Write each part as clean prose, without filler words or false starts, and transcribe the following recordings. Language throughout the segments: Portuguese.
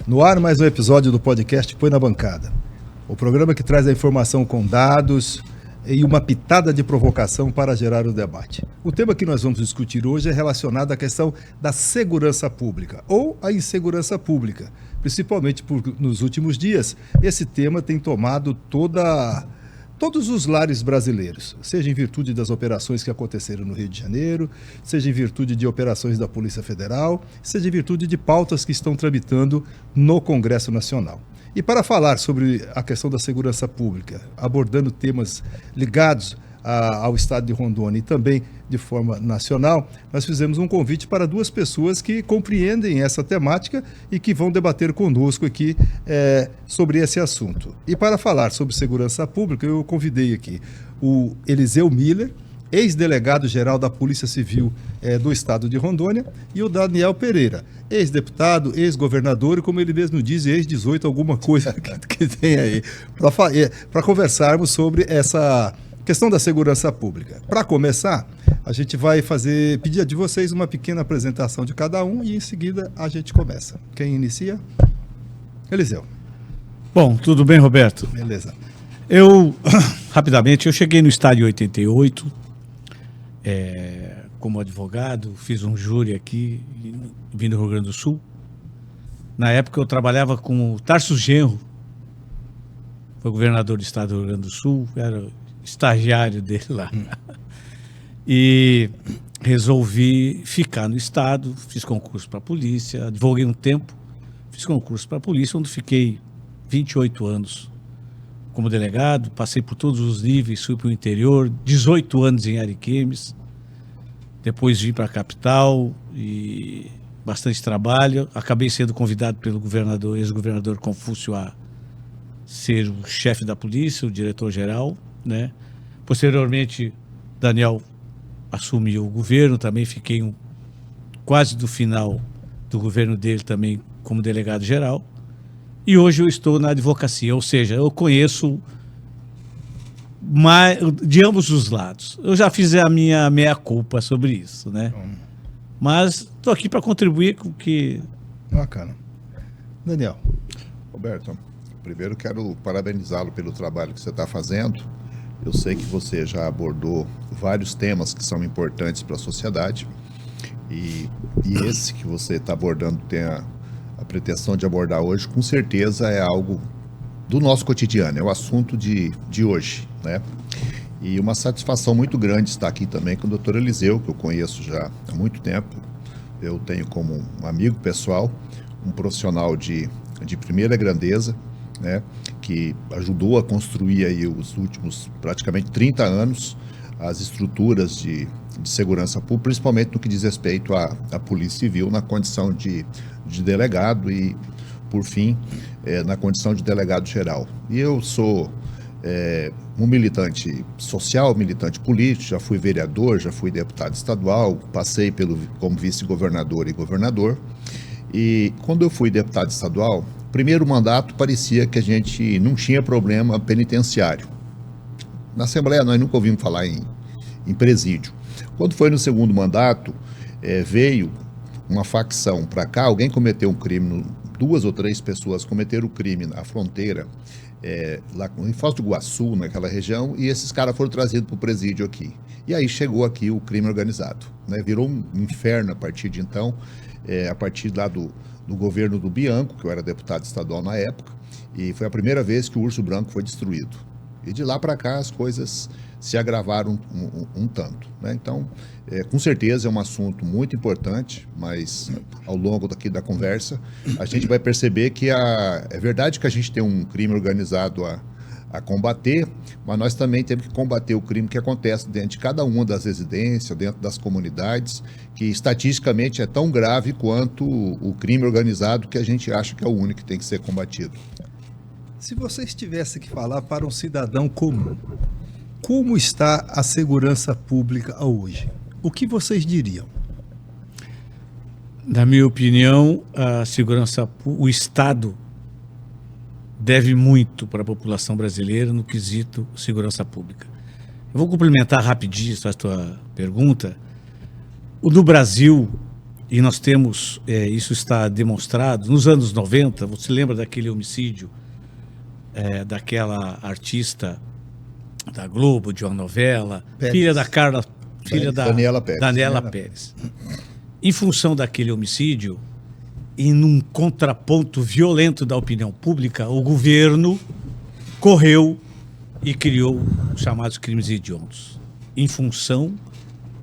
No ar, mais um episódio do podcast Põe na Bancada. O programa que traz a informação com dados e uma pitada de provocação para gerar o debate. O tema que nós vamos discutir hoje é relacionado à questão da segurança pública ou a insegurança pública. Principalmente porque nos últimos dias, esse tema tem tomado todos os lares brasileiros, seja em virtude das operações que aconteceram no Rio de Janeiro, seja em virtude de operações da Polícia Federal, seja em virtude de pautas que estão tramitando no Congresso Nacional. E para falar sobre a questão da segurança pública, abordando temas ligados ao estado de Rondônia e também de forma nacional, nós fizemos um convite para duas pessoas que compreendem essa temática e que vão debater conosco aqui sobre esse assunto. E para falar sobre segurança pública, eu convidei aqui o Eliseu Miller, ex-delegado-geral da Polícia Civil do estado de Rondônia, e o Daniel Pereira, ex-deputado, ex-governador e, como ele mesmo diz, ex-18, alguma coisa que tem aí, para conversarmos sobre essa questão da segurança pública. Para começar, a gente vai pedir de vocês uma pequena apresentação de cada um e em seguida a gente começa. Quem inicia? Eliseu. Bom, tudo bem, Roberto? Beleza. Rapidamente, eu cheguei no estádio em 88, como advogado, fiz um júri aqui, vim do Rio Grande do Sul. Na época eu trabalhava com o Tarso Genro, foi governador do estado do Rio Grande do Sul, era estagiário dele lá. E resolvi ficar no estado, fiz concurso para a polícia, advoguei um tempo, fiz concurso para a polícia, onde fiquei 28 anos como delegado, passei por todos os níveis, fui para o interior, 18 anos em Ariquemes, depois vim para a capital e bastante trabalho, acabei sendo convidado pelo ex-governador Confúcio a ser o chefe da polícia, o diretor-geral, né? Posteriormente, Daniel assumiu o governo, também fiquei quase do final do governo dele também como delegado-geral. E hoje eu estou na advocacia, ou seja, eu conheço de ambos os lados. Eu já fiz a minha meia-culpa sobre isso, né? Mas estou aqui para contribuir com o que... Bacana. Daniel. Roberto, primeiro quero parabenizá-lo pelo trabalho que você está fazendo. Eu sei que você já abordou vários temas que são importantes para a sociedade e esse que você está abordando tem a pretensão de abordar hoje, com certeza é algo do nosso cotidiano, é o assunto de hoje, né? E uma satisfação muito grande estar aqui também com o doutor Eliseu, que eu conheço já há muito tempo. Eu tenho como um amigo pessoal, um profissional de primeira grandeza, né, que ajudou a construir aí os últimos praticamente 30 anos as estruturas de segurança pública, principalmente no que diz respeito à Polícia Civil na condição de delegado e, por fim, na condição de delegado-geral. E eu sou um militante social, militante político, já fui vereador, já fui deputado estadual, passei como vice-governador e governador. E quando eu fui deputado estadual, primeiro mandato parecia que a gente não tinha problema penitenciário. Na Assembleia nós nunca ouvimos falar em presídio. Quando foi no segundo mandato, veio uma facção para cá, alguém cometeu um crime, 2 ou 3 pessoas cometeram o crime na fronteira, lá em Foz do Iguaçu, naquela região, e esses caras foram trazidos para o presídio aqui. E aí chegou aqui o crime organizado, né? Virou um inferno a partir de então, a partir lá do governo do Bianco, que eu era deputado estadual na época, e foi a primeira vez que o Urso Branco foi destruído. E de lá para cá as coisas se agravaram um tanto, né? Então, com certeza é um assunto muito importante, mas ao longo daqui da conversa a gente vai perceber que é verdade que a gente tem um crime organizado a combater, mas nós também temos que combater o crime que acontece dentro de cada uma das residências, dentro das comunidades, que estatisticamente é tão grave quanto o crime organizado, que a gente acha que é o único que tem que ser combatido. Se vocês tivessem que falar para um cidadão comum, como está a segurança pública hoje? O que vocês diriam? Na minha opinião, o Estado deve muito para a população brasileira no quesito segurança pública. Eu vou complementar rapidinho a tua pergunta. No Brasil, e nós temos, isso está demonstrado, nos anos 90, você lembra daquele homicídio daquela artista da Globo, de uma novela, Pérez. filha da Carla, filha da Daniela Pérez. Daniela Pérez. Em função daquele homicídio, e num contraponto violento da opinião pública, o governo correu e criou os chamados crimes hediondos, em função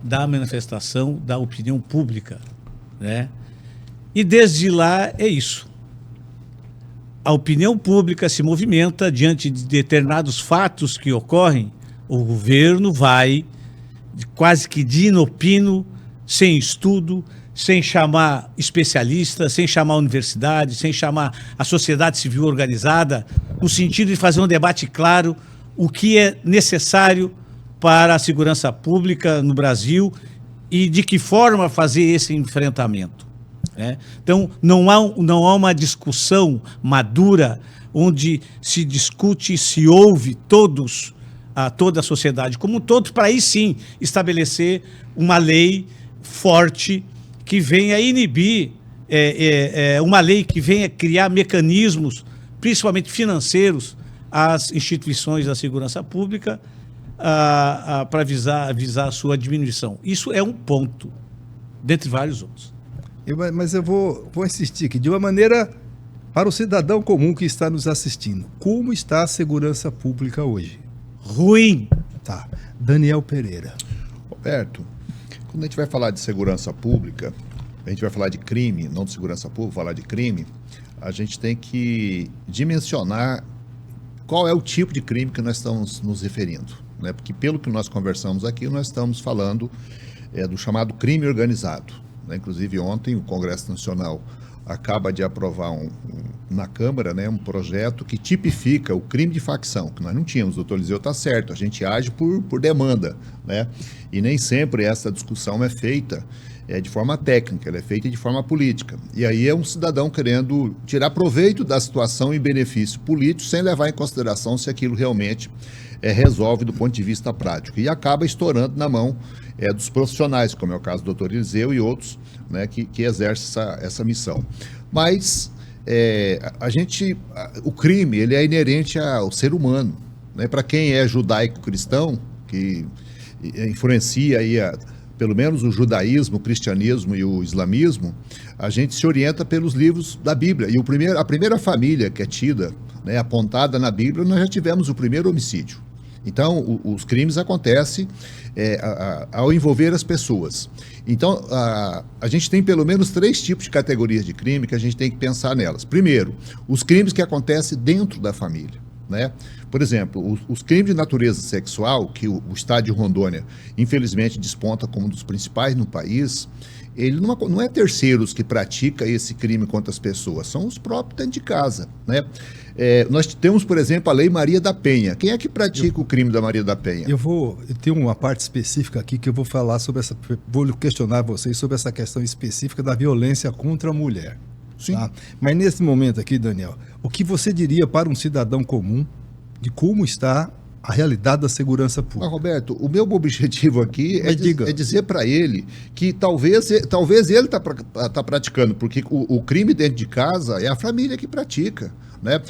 da manifestação da opinião pública, né? E desde lá é isso. A opinião pública se movimenta diante de determinados fatos que ocorrem, o governo vai quase que de inopino, sem estudo, sem chamar especialistas, sem chamar a universidade, sem chamar a sociedade civil organizada, no sentido de fazer um debate claro o que é necessário para a segurança pública no Brasil e de que forma fazer esse enfrentamento. Né? Então, não há uma discussão madura onde se discute e se ouve toda a sociedade como um todo, para aí sim estabelecer uma lei forte que venha inibir, uma lei que venha criar mecanismos, principalmente financeiros, às instituições da segurança pública para visar a sua diminuição. Isso é um ponto, dentre vários outros. Mas eu vou insistir aqui, de uma maneira para o cidadão comum que está nos assistindo. Como está a segurança pública hoje? Ruim. Tá. Daniel Pereira. Roberto, quando a gente vai falar de segurança pública, a gente vai falar de crime, não de segurança pública, falar de crime, a gente tem que dimensionar qual é o tipo de crime que nós estamos nos referindo, né? Porque pelo que nós conversamos aqui, nós estamos falando do chamado crime organizado, né? Inclusive ontem o Congresso Nacional acaba de aprovar na Câmara, né, um projeto que tipifica o crime de facção, que nós não tínhamos. O doutor Eliseu está certo, a gente age por demanda, né? E nem sempre essa discussão é feita de forma técnica, ela é feita de forma política. E aí é um cidadão querendo tirar proveito da situação em benefício político, sem levar em consideração se aquilo realmente resolve do ponto de vista prático. E acaba estourando na mão dos profissionais, como é o caso do doutor Eliseu e outros, né, que exercem essa missão. Mas o crime ele é inerente ao ser humano, né? Para quem é judaico-cristão, que influencia aí pelo menos o judaísmo, o cristianismo e o islamismo, a gente se orienta pelos livros da Bíblia. E a primeira família que é tida, né, apontada na Bíblia, nós já tivemos o primeiro homicídio. Então, os crimes acontecem ao envolver as pessoas. Então, a gente tem pelo menos 3 tipos de categorias de crime que a gente tem que pensar nelas. Primeiro, os crimes que acontecem dentro da família, né? Por exemplo, os crimes de natureza sexual, que o estado de Rondônia, infelizmente, desponta como um dos principais no país, ele não é terceiros que pratica esse crime contra as pessoas, são os próprios dentro de casa, né? Nós temos, por exemplo, a Lei Maria da Penha. Quem é que pratica o crime da Maria da Penha? Eu tenho uma parte específica aqui que eu vou falar vou questionar vocês sobre essa questão específica da violência contra a mulher. Sim. Tá? Mas nesse momento aqui, Daniel, o que você diria para um cidadão comum de como está a realidade da segurança pública? Roberto, o meu objetivo aqui é dizer para ele que talvez ele está praticando, porque o crime dentro de casa é a família que pratica, né?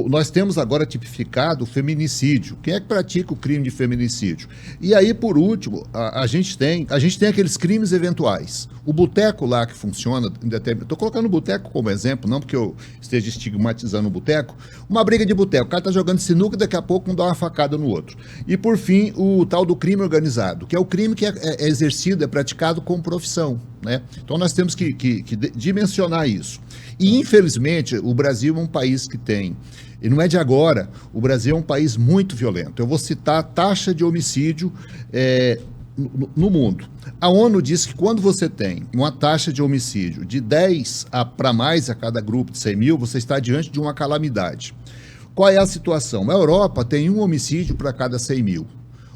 Nós temos agora tipificado o feminicídio. Quem é que pratica o crime de feminicídio? E aí, por último, a gente tem aqueles crimes eventuais. O boteco lá que funciona, estou colocando o boteco como exemplo, não porque eu esteja estigmatizando o boteco, uma briga de boteco, o cara está jogando sinuca e daqui a pouco um dá uma facada no outro. E por fim, o tal do crime organizado, que é o crime que é exercido, é praticado como profissão, né? Então nós temos que dimensionar isso. E infelizmente o Brasil é um país que tem, e não é de agora, o Brasil é um país muito violento. Eu vou citar a taxa de homicídio no mundo. A ONU diz que quando você tem uma taxa de homicídio de 10 para mais a cada grupo de 100 mil, você está diante de uma calamidade. Qual é a situação? A Europa tem 1 homicídio para cada 100 mil.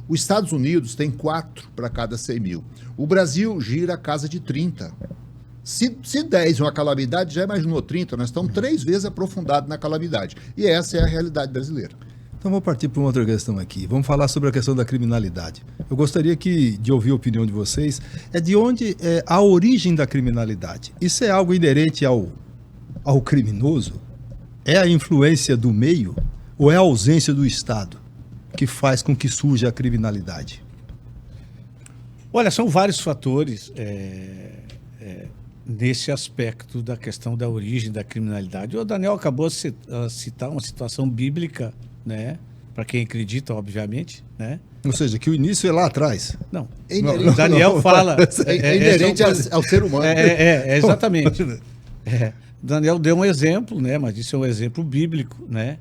Os Estados Unidos tem 4 para cada 100 mil. O Brasil gira a casa de 30. Se 10 é uma calamidade, já imaginou 30? Nós estamos 3 vezes aprofundados na calamidade. E essa é a realidade brasileira. Então vamos partir para uma outra questão aqui. Vamos falar sobre a questão da criminalidade. Eu gostaria de ouvir a opinião de vocês. De onde é a origem da criminalidade? Isso é algo inerente ao criminoso? É a influência do meio ou é a ausência do Estado que faz com que surja a criminalidade? Olha, são vários fatores nesse aspecto da questão da origem da criminalidade. O Daniel acabou de citar uma situação bíblica, né? Para quem acredita, obviamente, né? Ou seja, que o início é lá atrás. Não. O Daniel fala... É inerente ao ser humano. Exatamente. Daniel deu um exemplo, né? Mas isso é um exemplo bíblico, né?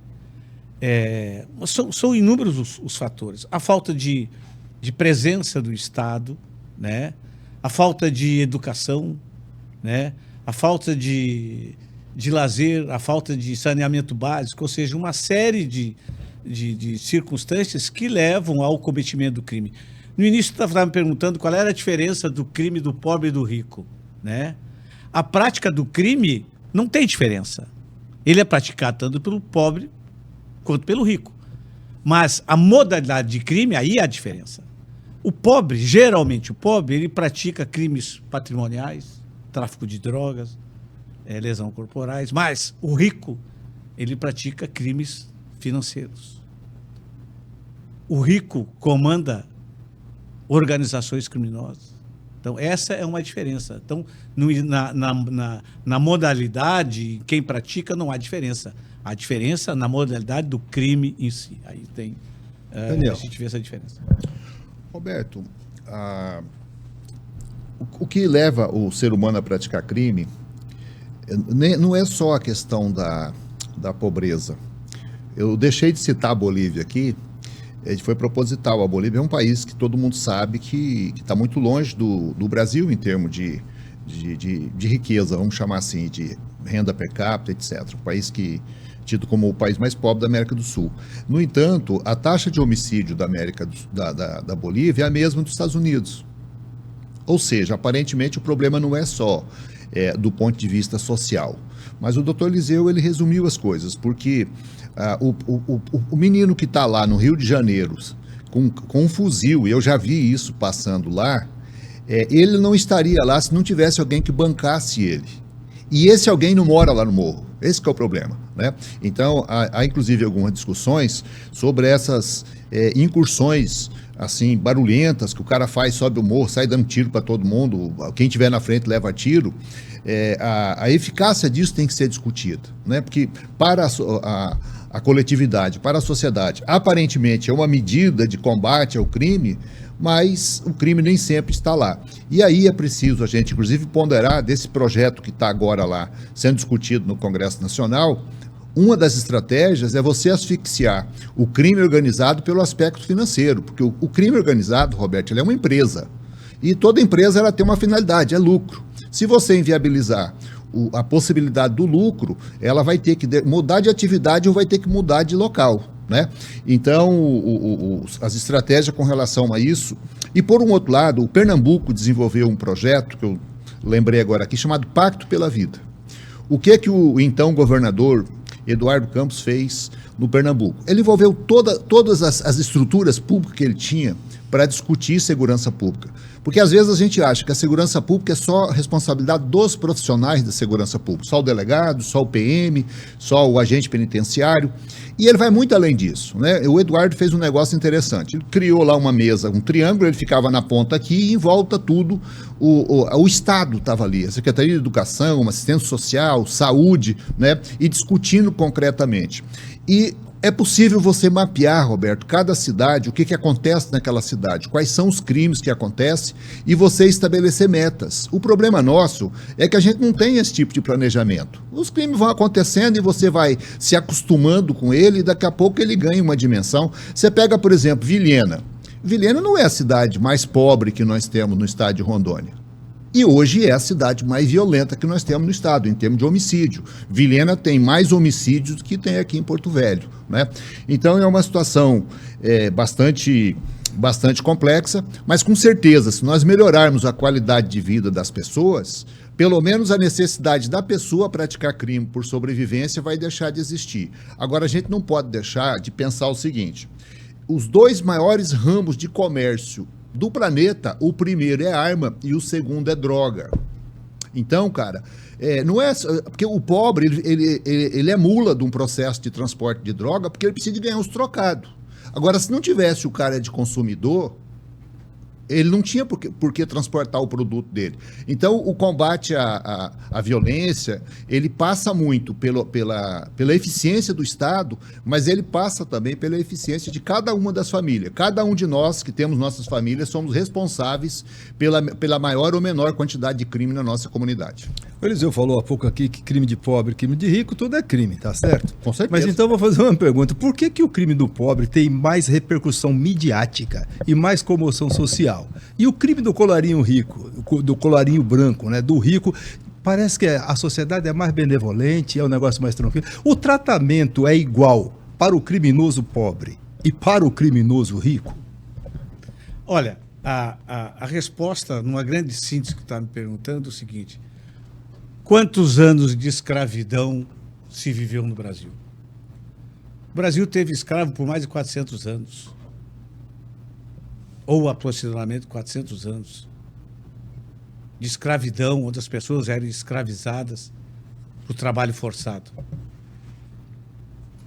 São inúmeros os fatores. A falta de presença do Estado, né? A falta de educação, né? A falta de lazer, a falta de saneamento básico, ou seja, uma série de circunstâncias que levam ao cometimento do crime. No início, você estava me perguntando qual era a diferença do crime do pobre e do rico, né? A prática do crime não tem diferença. Ele é praticado tanto pelo pobre quanto pelo rico. Mas a modalidade de crime, aí é a diferença. O pobre, geralmente o pobre, ele pratica crimes patrimoniais, tráfico de drogas, lesão corporais, mas o rico, ele pratica crimes financeiros. O rico comanda organizações criminosas. Então, essa é uma diferença. Então, na modalidade, quem pratica, não há diferença. Há diferença na modalidade do crime em si. Aí tem... a gente vê essa diferença. Roberto, o que leva o ser humano a praticar crime não é só a questão da pobreza. Eu deixei de citar a Bolívia aqui, foi proposital. A Bolívia é um país que todo mundo sabe que está muito longe do Brasil em termos de riqueza, vamos chamar assim, de renda per capita, etc. Um país tido como o país mais pobre da América do Sul. No entanto, a taxa de homicídio da Bolívia é a mesma dos Estados Unidos. Ou seja, aparentemente o problema não é só do ponto de vista social. Mas o doutor Eliseu, ele resumiu as coisas, porque o menino que está lá no Rio de Janeiro com um fuzil, e eu já vi isso passando lá, ele não estaria lá se não tivesse alguém que bancasse ele. E esse alguém não mora lá no morro. Esse que é o problema, né? Então, há inclusive algumas discussões sobre essas incursões assim, barulhentas, que o cara faz, sobe o morro, sai dando tiro para todo mundo, quem estiver na frente leva tiro. A eficácia disso tem que ser discutida, né? Porque para a coletividade, para a sociedade, aparentemente é uma medida de combate ao crime, mas o crime nem sempre está lá. E aí é preciso a gente, inclusive, ponderar desse projeto que está agora lá sendo discutido no Congresso Nacional. Uma das estratégias é você asfixiar o crime organizado pelo aspecto financeiro, porque o crime organizado, Roberto, ele é uma empresa. E toda empresa ela tem uma finalidade, é lucro. Se você inviabilizar a possibilidade do lucro, ela vai ter que mudar de atividade ou vai ter que mudar de local, né? Então, as estratégias com relação a isso. E, por um outro lado, o Pernambuco desenvolveu um projeto, que eu lembrei agora aqui, chamado Pacto pela Vida. O que o então governador Eduardo Campos fez no Pernambuco? Ele envolveu todas as estruturas públicas que ele tinha para discutir segurança pública. Porque às vezes a gente acha que a segurança pública é só responsabilidade dos profissionais da segurança pública, só o delegado, só o PM, só o agente penitenciário, e ele vai muito além disso, né? O Eduardo fez um negócio interessante, ele criou lá uma mesa, um triângulo, ele ficava na ponta aqui e em volta tudo, o Estado estava ali, a Secretaria de Educação, Assistência Social, Saúde, né? E discutindo concretamente. E é possível você mapear, Roberto, cada cidade, o que acontece naquela cidade, quais são os crimes que acontecem e você estabelecer metas. O problema nosso é que a gente não tem esse tipo de planejamento. Os crimes vão acontecendo e você vai se acostumando com ele e daqui a pouco ele ganha uma dimensão. Você pega, por exemplo, Vilhena. Vilhena não é a cidade mais pobre que nós temos no estado de Rondônia. E hoje é a cidade mais violenta que nós temos no estado, em termos de homicídio. Vilhena tem mais homicídios do que tem aqui em Porto Velho, né? Então é uma situação bastante complexa, mas com certeza, se nós melhorarmos a qualidade de vida das pessoas, pelo menos a necessidade da pessoa praticar crime por sobrevivência vai deixar de existir. Agora, a gente não pode deixar de pensar o seguinte: os dois maiores ramos de comércio do planeta, o primeiro é arma e o segundo é droga. Então, cara, não é porque o pobre ele é mula de um processo de transporte de droga porque ele precisa de ganhar os trocados. Agora, se não tivesse o cara de consumidor, ele não tinha por que transportar o produto dele. Então, o combate à violência, ele passa muito pela eficiência do Estado, mas ele passa também pela eficiência de cada uma das famílias. Cada um de nós que temos nossas famílias somos responsáveis pela maior ou menor quantidade de crime na nossa comunidade. O Eliseu falou há pouco aqui que crime de pobre, crime de rico, tudo é crime, tá certo? Com certeza. Mas então eu vou fazer uma pergunta. Por que o crime do pobre tem mais repercussão midiática e mais comoção social? E o crime do colarinho rico, do colarinho branco, né, do rico, parece que a sociedade é mais benevolente, é um negócio mais tranquilo. O tratamento é igual para o criminoso pobre e para o criminoso rico? Olha, a resposta, numa grande síntese que está me perguntando, é o seguinte: quantos anos de escravidão se viveu no Brasil? O Brasil teve escravo por mais de 400 anos. Ou aproximadamente 400 anos de escravidão, onde as pessoas eram escravizadas por trabalho forçado.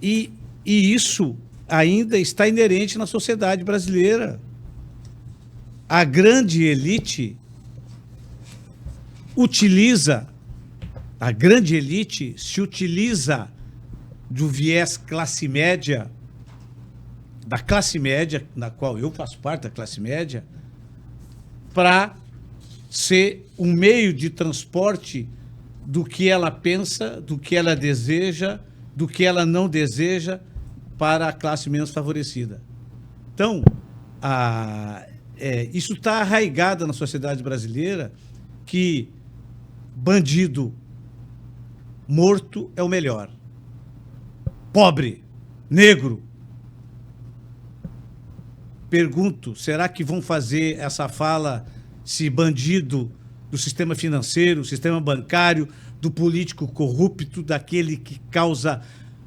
E isso ainda está inerente na sociedade brasileira. A grande elite se utiliza do viés classe média, da classe média, na qual eu faço parte da classe média, para ser um meio de transporte do que ela pensa, do que ela deseja, do que ela não deseja para a classe menos favorecida. Então, isso está arraigado na sociedade brasileira, que bandido morto é o melhor. Pobre, negro. Pergunto, será que vão fazer essa fala se bandido do sistema financeiro, sistema bancário, do político corrupto, daquele que causa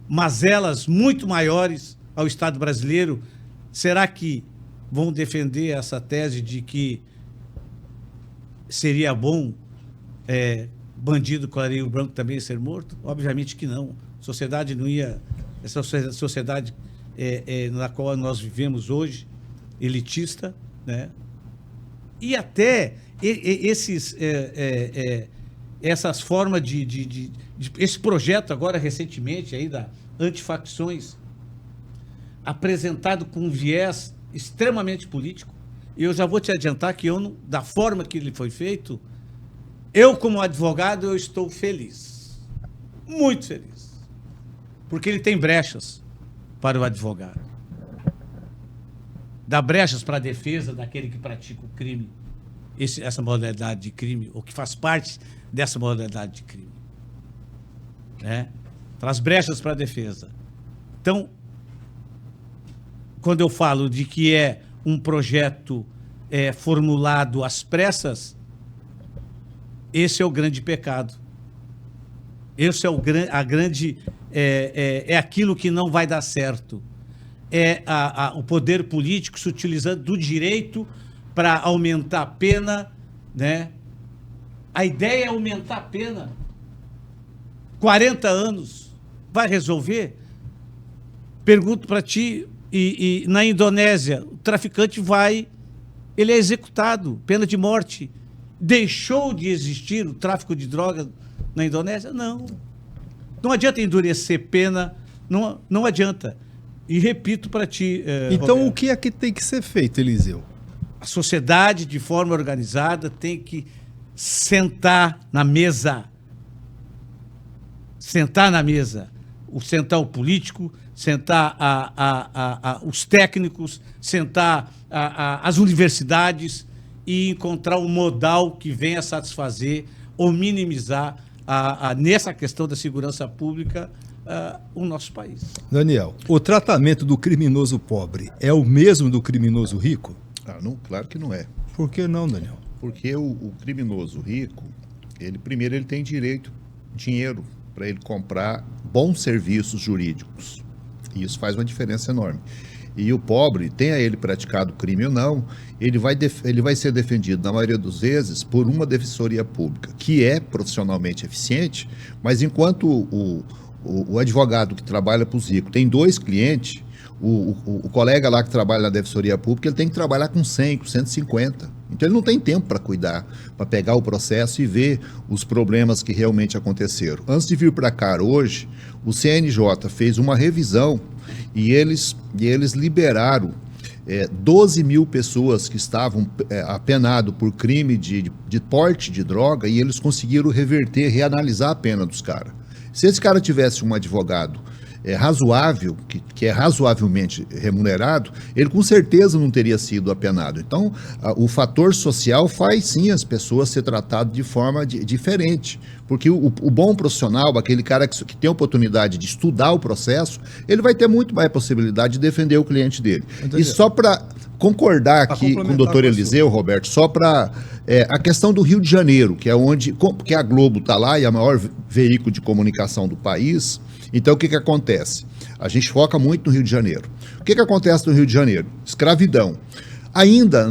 mazelas muito maiores ao Estado brasileiro? Será que vão defender essa tese de que seria bom bandido colarinho branco também ser morto? Obviamente que não. Sociedade não ia... Essa sociedade na qual nós vivemos hoje, elitista, né? E até essas formas de esse projeto agora recentemente aí da antifacções, apresentado com um viés extremamente político. E eu já vou te adiantar que da forma que ele foi feito, eu como advogado eu estou feliz, muito feliz, porque ele tem brechas para o advogado. Dá brechas para a defesa daquele que pratica o crime, essa modalidade de crime, ou que faz parte dessa modalidade de crime. Né? Traz brechas para a defesa. Então, quando eu falo de que é um projeto formulado às pressas, esse é o grande pecado. Esse é aquilo que não vai dar certo. O poder político se utilizando do direito para aumentar a pena, né? A ideia é aumentar a pena. 40 anos. Vai resolver? Pergunto para ti, e na Indonésia, o traficante ele é executado, pena de morte. Deixou de existir o tráfico de drogas na Indonésia? Não. Não adianta endurecer pena, não adianta. E repito para ti, então, Roberto, o que é que tem que ser feito, Eliseu? a sociedade, de forma organizada, tem que sentar na mesa. Sentar na mesa. Sentar o político, sentar os técnicos, sentar as universidades e encontrar um modal que venha satisfazer ou minimizar nessa questão da segurança pública o nosso país. Daniel, o tratamento do criminoso pobre é o mesmo do criminoso rico? Não, claro que não é. Por que não, Daniel? Porque o criminoso rico, Primeiro ele tem dinheiro para ele comprar bons serviços jurídicos. E isso faz uma diferença enorme. E o pobre, tenha ele praticado crime ou não, ele vai ser defendido, na maioria das vezes, por uma defensoria pública, que é profissionalmente eficiente, mas enquanto o advogado que trabalha para os ricos tem 2 clientes, o colega lá que trabalha na defensoria pública, ele tem que trabalhar com 100, com 150. Então ele não tem tempo para cuidar, para pegar o processo e ver os problemas que realmente aconteceram. Antes de vir para cá hoje, o CNJ fez uma revisão e eles liberaram 12 mil pessoas que estavam apenadas por crime de porte de droga, e eles conseguiram reverter, reanalisar a pena dos caras. Se esse cara tivesse um advogado razoável, que é razoavelmente remunerado, ele com certeza não teria sido apenado. Então, o fator social faz sim as pessoas ser tratadas de forma diferente, porque o bom profissional, aquele cara que tem a oportunidade de estudar o processo, ele vai ter muito mais possibilidade de defender o cliente dele. Entendi. E só para concordar aqui com o doutor Eliseu, Roberto, só para a questão do Rio de Janeiro, que é onde, porque a Globo está lá e é o maior veículo de comunicação do país. Então, o que acontece? A gente foca muito no Rio de Janeiro. O que acontece no Rio de Janeiro? Escravidão. Ainda,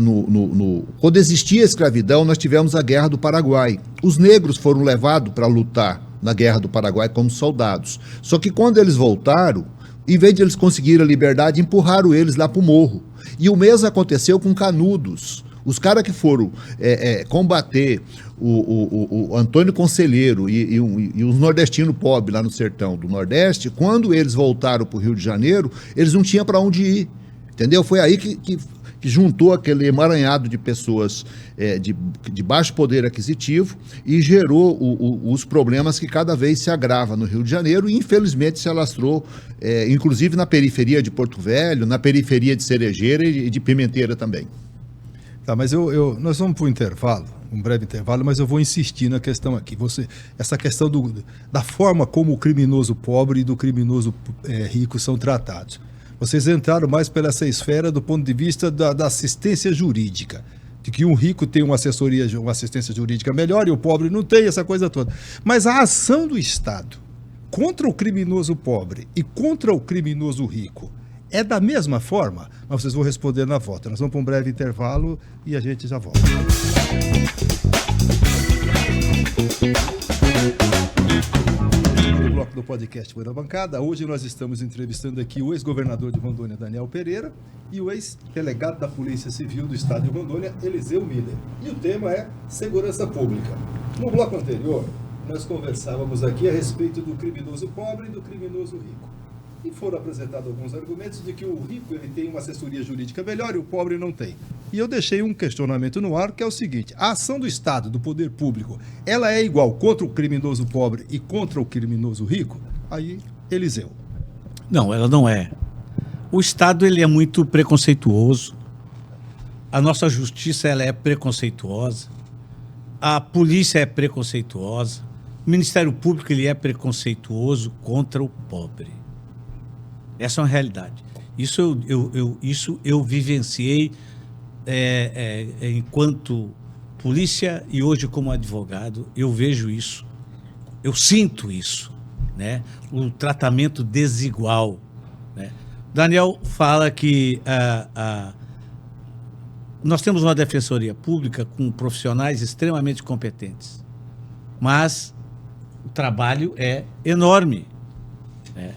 quando existia a escravidão, nós tivemos a Guerra do Paraguai. Os negros foram levados para lutar na Guerra do Paraguai como soldados. Só que quando eles voltaram, em vez de eles conseguirem a liberdade, empurraram eles lá para o morro. E o mesmo aconteceu com Canudos. Os caras que foram combater o Antônio Conselheiro e os nordestinos pobres lá no sertão do Nordeste, quando eles voltaram para o Rio de Janeiro, eles não tinham para onde ir, entendeu? Foi aí que juntou aquele emaranhado de pessoas de baixo poder aquisitivo e gerou os problemas que cada vez se agravam no Rio de Janeiro, e infelizmente se alastrou, inclusive na periferia de Porto Velho, na periferia de Cerejeira e de Pimenteira também. Tá, mas nós vamos para o intervalo, um breve intervalo, mas eu vou insistir na questão aqui. Essa questão da forma como o criminoso pobre e do criminoso rico são tratados. Vocês entraram mais pela essa esfera do ponto de vista da assistência jurídica, de que um rico tem uma assistência jurídica melhor e o pobre não tem, essa coisa toda. Mas a ação do Estado contra o criminoso pobre e contra o criminoso rico é da mesma forma? Mas vocês vão responder na volta. Nós vamos para um breve intervalo e a gente já volta. No bloco do podcast Foi na Bancada, hoje nós estamos entrevistando aqui o ex-governador de Rondônia, Daniel Pereira, e o ex-delegado da Polícia Civil do Estado de Rondônia, Eliseu Miller. E o tema é segurança pública. No bloco anterior, nós conversávamos aqui a respeito do criminoso pobre e do criminoso rico. E foram apresentados alguns argumentos de que o rico ele tem uma assessoria jurídica melhor e o pobre não tem. E eu deixei um questionamento no ar, que é o seguinte: a ação do Estado, do poder público, ela é igual contra o criminoso pobre e contra o criminoso rico? Aí, Eliseu. Não, ela não é. O Estado ele é muito preconceituoso, a nossa justiça ela é preconceituosa, a polícia é preconceituosa, o Ministério Público ele é preconceituoso contra o pobre. Essa é uma realidade. Isso eu vivenciei enquanto polícia e hoje como advogado, eu vejo isso, eu sinto isso, né? O tratamento desigual, né? Daniel fala que nós temos uma defensoria pública com profissionais extremamente competentes, mas o trabalho é enorme, né?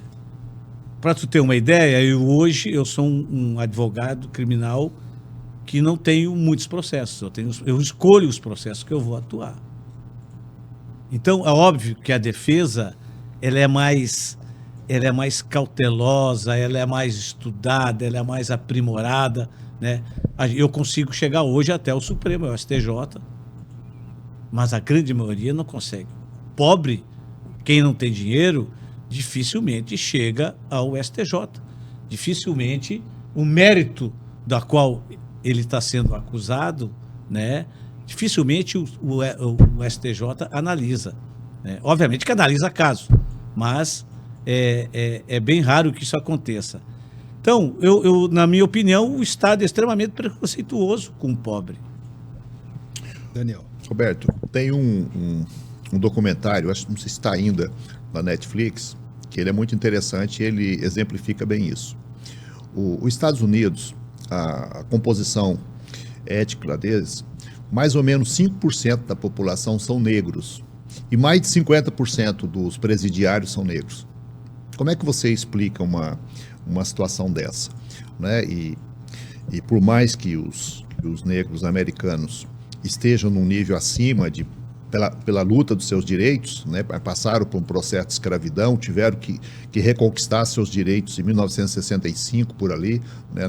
Para tu ter uma ideia, hoje eu sou um advogado criminal que não tenho muitos processos. Eu escolho os processos que eu vou atuar. Então, é óbvio que a defesa ela é mais cautelosa, ela é mais estudada, ela é mais aprimorada, né? Eu consigo chegar hoje até o Supremo, o STJ, mas a grande maioria não consegue. Pobre, quem não tem dinheiro, dificilmente chega ao STJ. Dificilmente o mérito da qual ele está sendo acusado, né? Dificilmente o STJ analisa, né? Obviamente que analisa caso, mas é bem raro que isso aconteça. Então, na minha opinião, o Estado é extremamente preconceituoso com o pobre. Daniel. Roberto, tem um documentário, acho, não sei se está ainda na Netflix, que ele é muito interessante e ele exemplifica bem isso. Os Estados Unidos, a composição étnica deles, mais ou menos 5% da população são negros e mais de 50% dos presidiários são negros. Como é que você explica uma situação dessa? Né? E por mais que os negros americanos estejam num nível acima pela luta dos seus direitos, né, passaram por um processo de escravidão, tiveram que reconquistar seus direitos em 1965, por ali, né,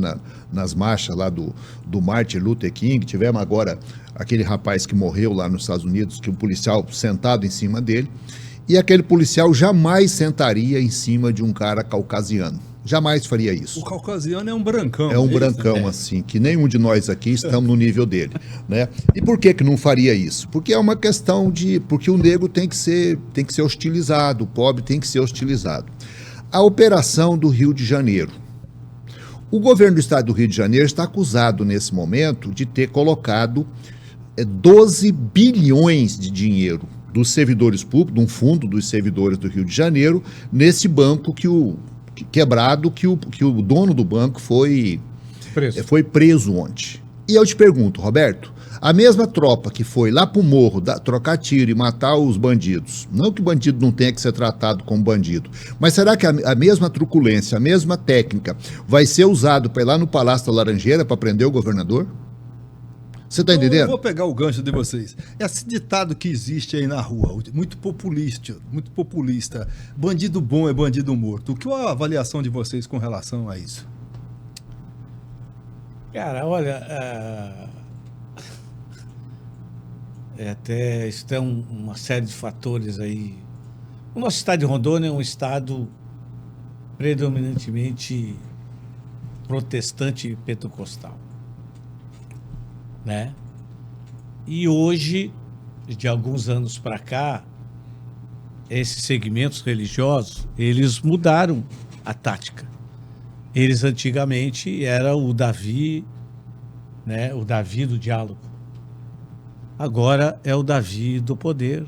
nas marchas lá do Martin Luther King. Tivemos agora aquele rapaz que morreu lá nos Estados Unidos, que um policial sentado em cima dele, e aquele policial jamais sentaria em cima de um cara caucasiano. Jamais faria isso. O caucasiano é um brancão. É um brancão, assim, que nenhum de nós aqui estamos no nível dele, né? E por que não faria isso? Porque é uma questão porque o negro tem que ser hostilizado, o pobre tem que ser hostilizado. A operação do Rio de Janeiro. O governo do estado do Rio de Janeiro está acusado, nesse momento, de ter colocado 12 bilhões de dinheiro dos servidores públicos, de um fundo dos servidores do Rio de Janeiro, nesse banco quebrado, que o dono do banco foi preso ontem. E eu te pergunto, Roberto, a mesma tropa que foi lá pro morro trocar tiro e matar os bandidos, não que o bandido não tenha que ser tratado como bandido, mas será que a mesma truculência, a mesma técnica vai ser usado para ir lá no Palácio da Laranjeira para prender o governador? Você está entendendo? Eu vou pegar o gancho de vocês. Esse ditado que existe aí na rua, muito populista. Bandido bom é bandido morto. O que é a avaliação de vocês com relação a isso? Cara, olha, até isso tem uma série de fatores aí. O nosso estado de Rondônia é um estado predominantemente protestante e pentecostal, né? E hoje, de alguns anos para cá, esses segmentos religiosos, eles mudaram a tática. Eles antigamente era o Davi, né? O Davi do diálogo. Agora é o Davi do poder,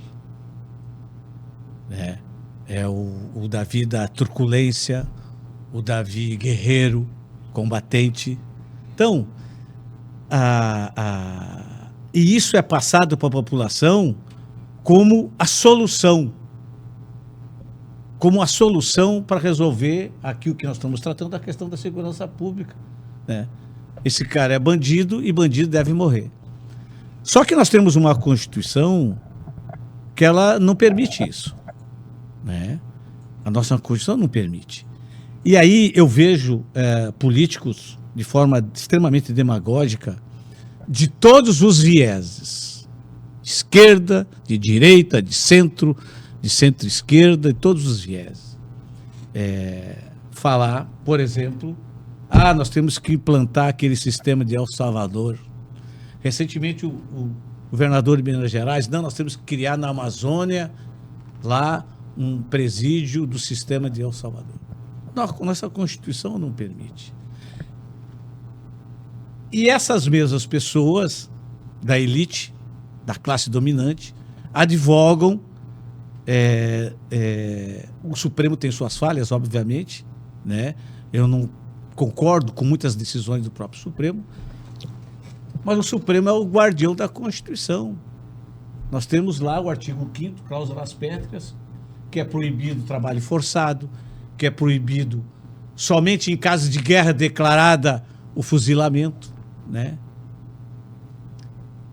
né? É o Davi da truculência, o Davi guerreiro, combatente. Então, e isso é passado para a população como a solução para resolver aquilo que nós estamos tratando, a questão da segurança pública, né? Esse cara é bandido e bandido deve morrer. Só que nós temos uma Constituição que ela não permite isso, né? A nossa Constituição não permite. E aí eu vejo políticos de forma extremamente demagógica, de todos os vieses, de esquerda, de direita, de centro-esquerda, de todos os vieses. Falar, por exemplo, nós temos que implantar aquele sistema de El Salvador. Recentemente o governador de Minas Gerais, nós temos que criar na Amazônia lá um presídio do sistema de El Salvador. Nossa Constituição não permite. E essas mesmas pessoas da elite, da classe dominante, advogam. O Supremo tem suas falhas, obviamente, né? Eu não concordo com muitas decisões do próprio Supremo, mas o Supremo é o guardião da Constituição. Nós temos lá o artigo 5º, cláusulas pétreas, que é proibido o trabalho forçado, que é proibido somente em caso de guerra declarada o fuzilamento, né?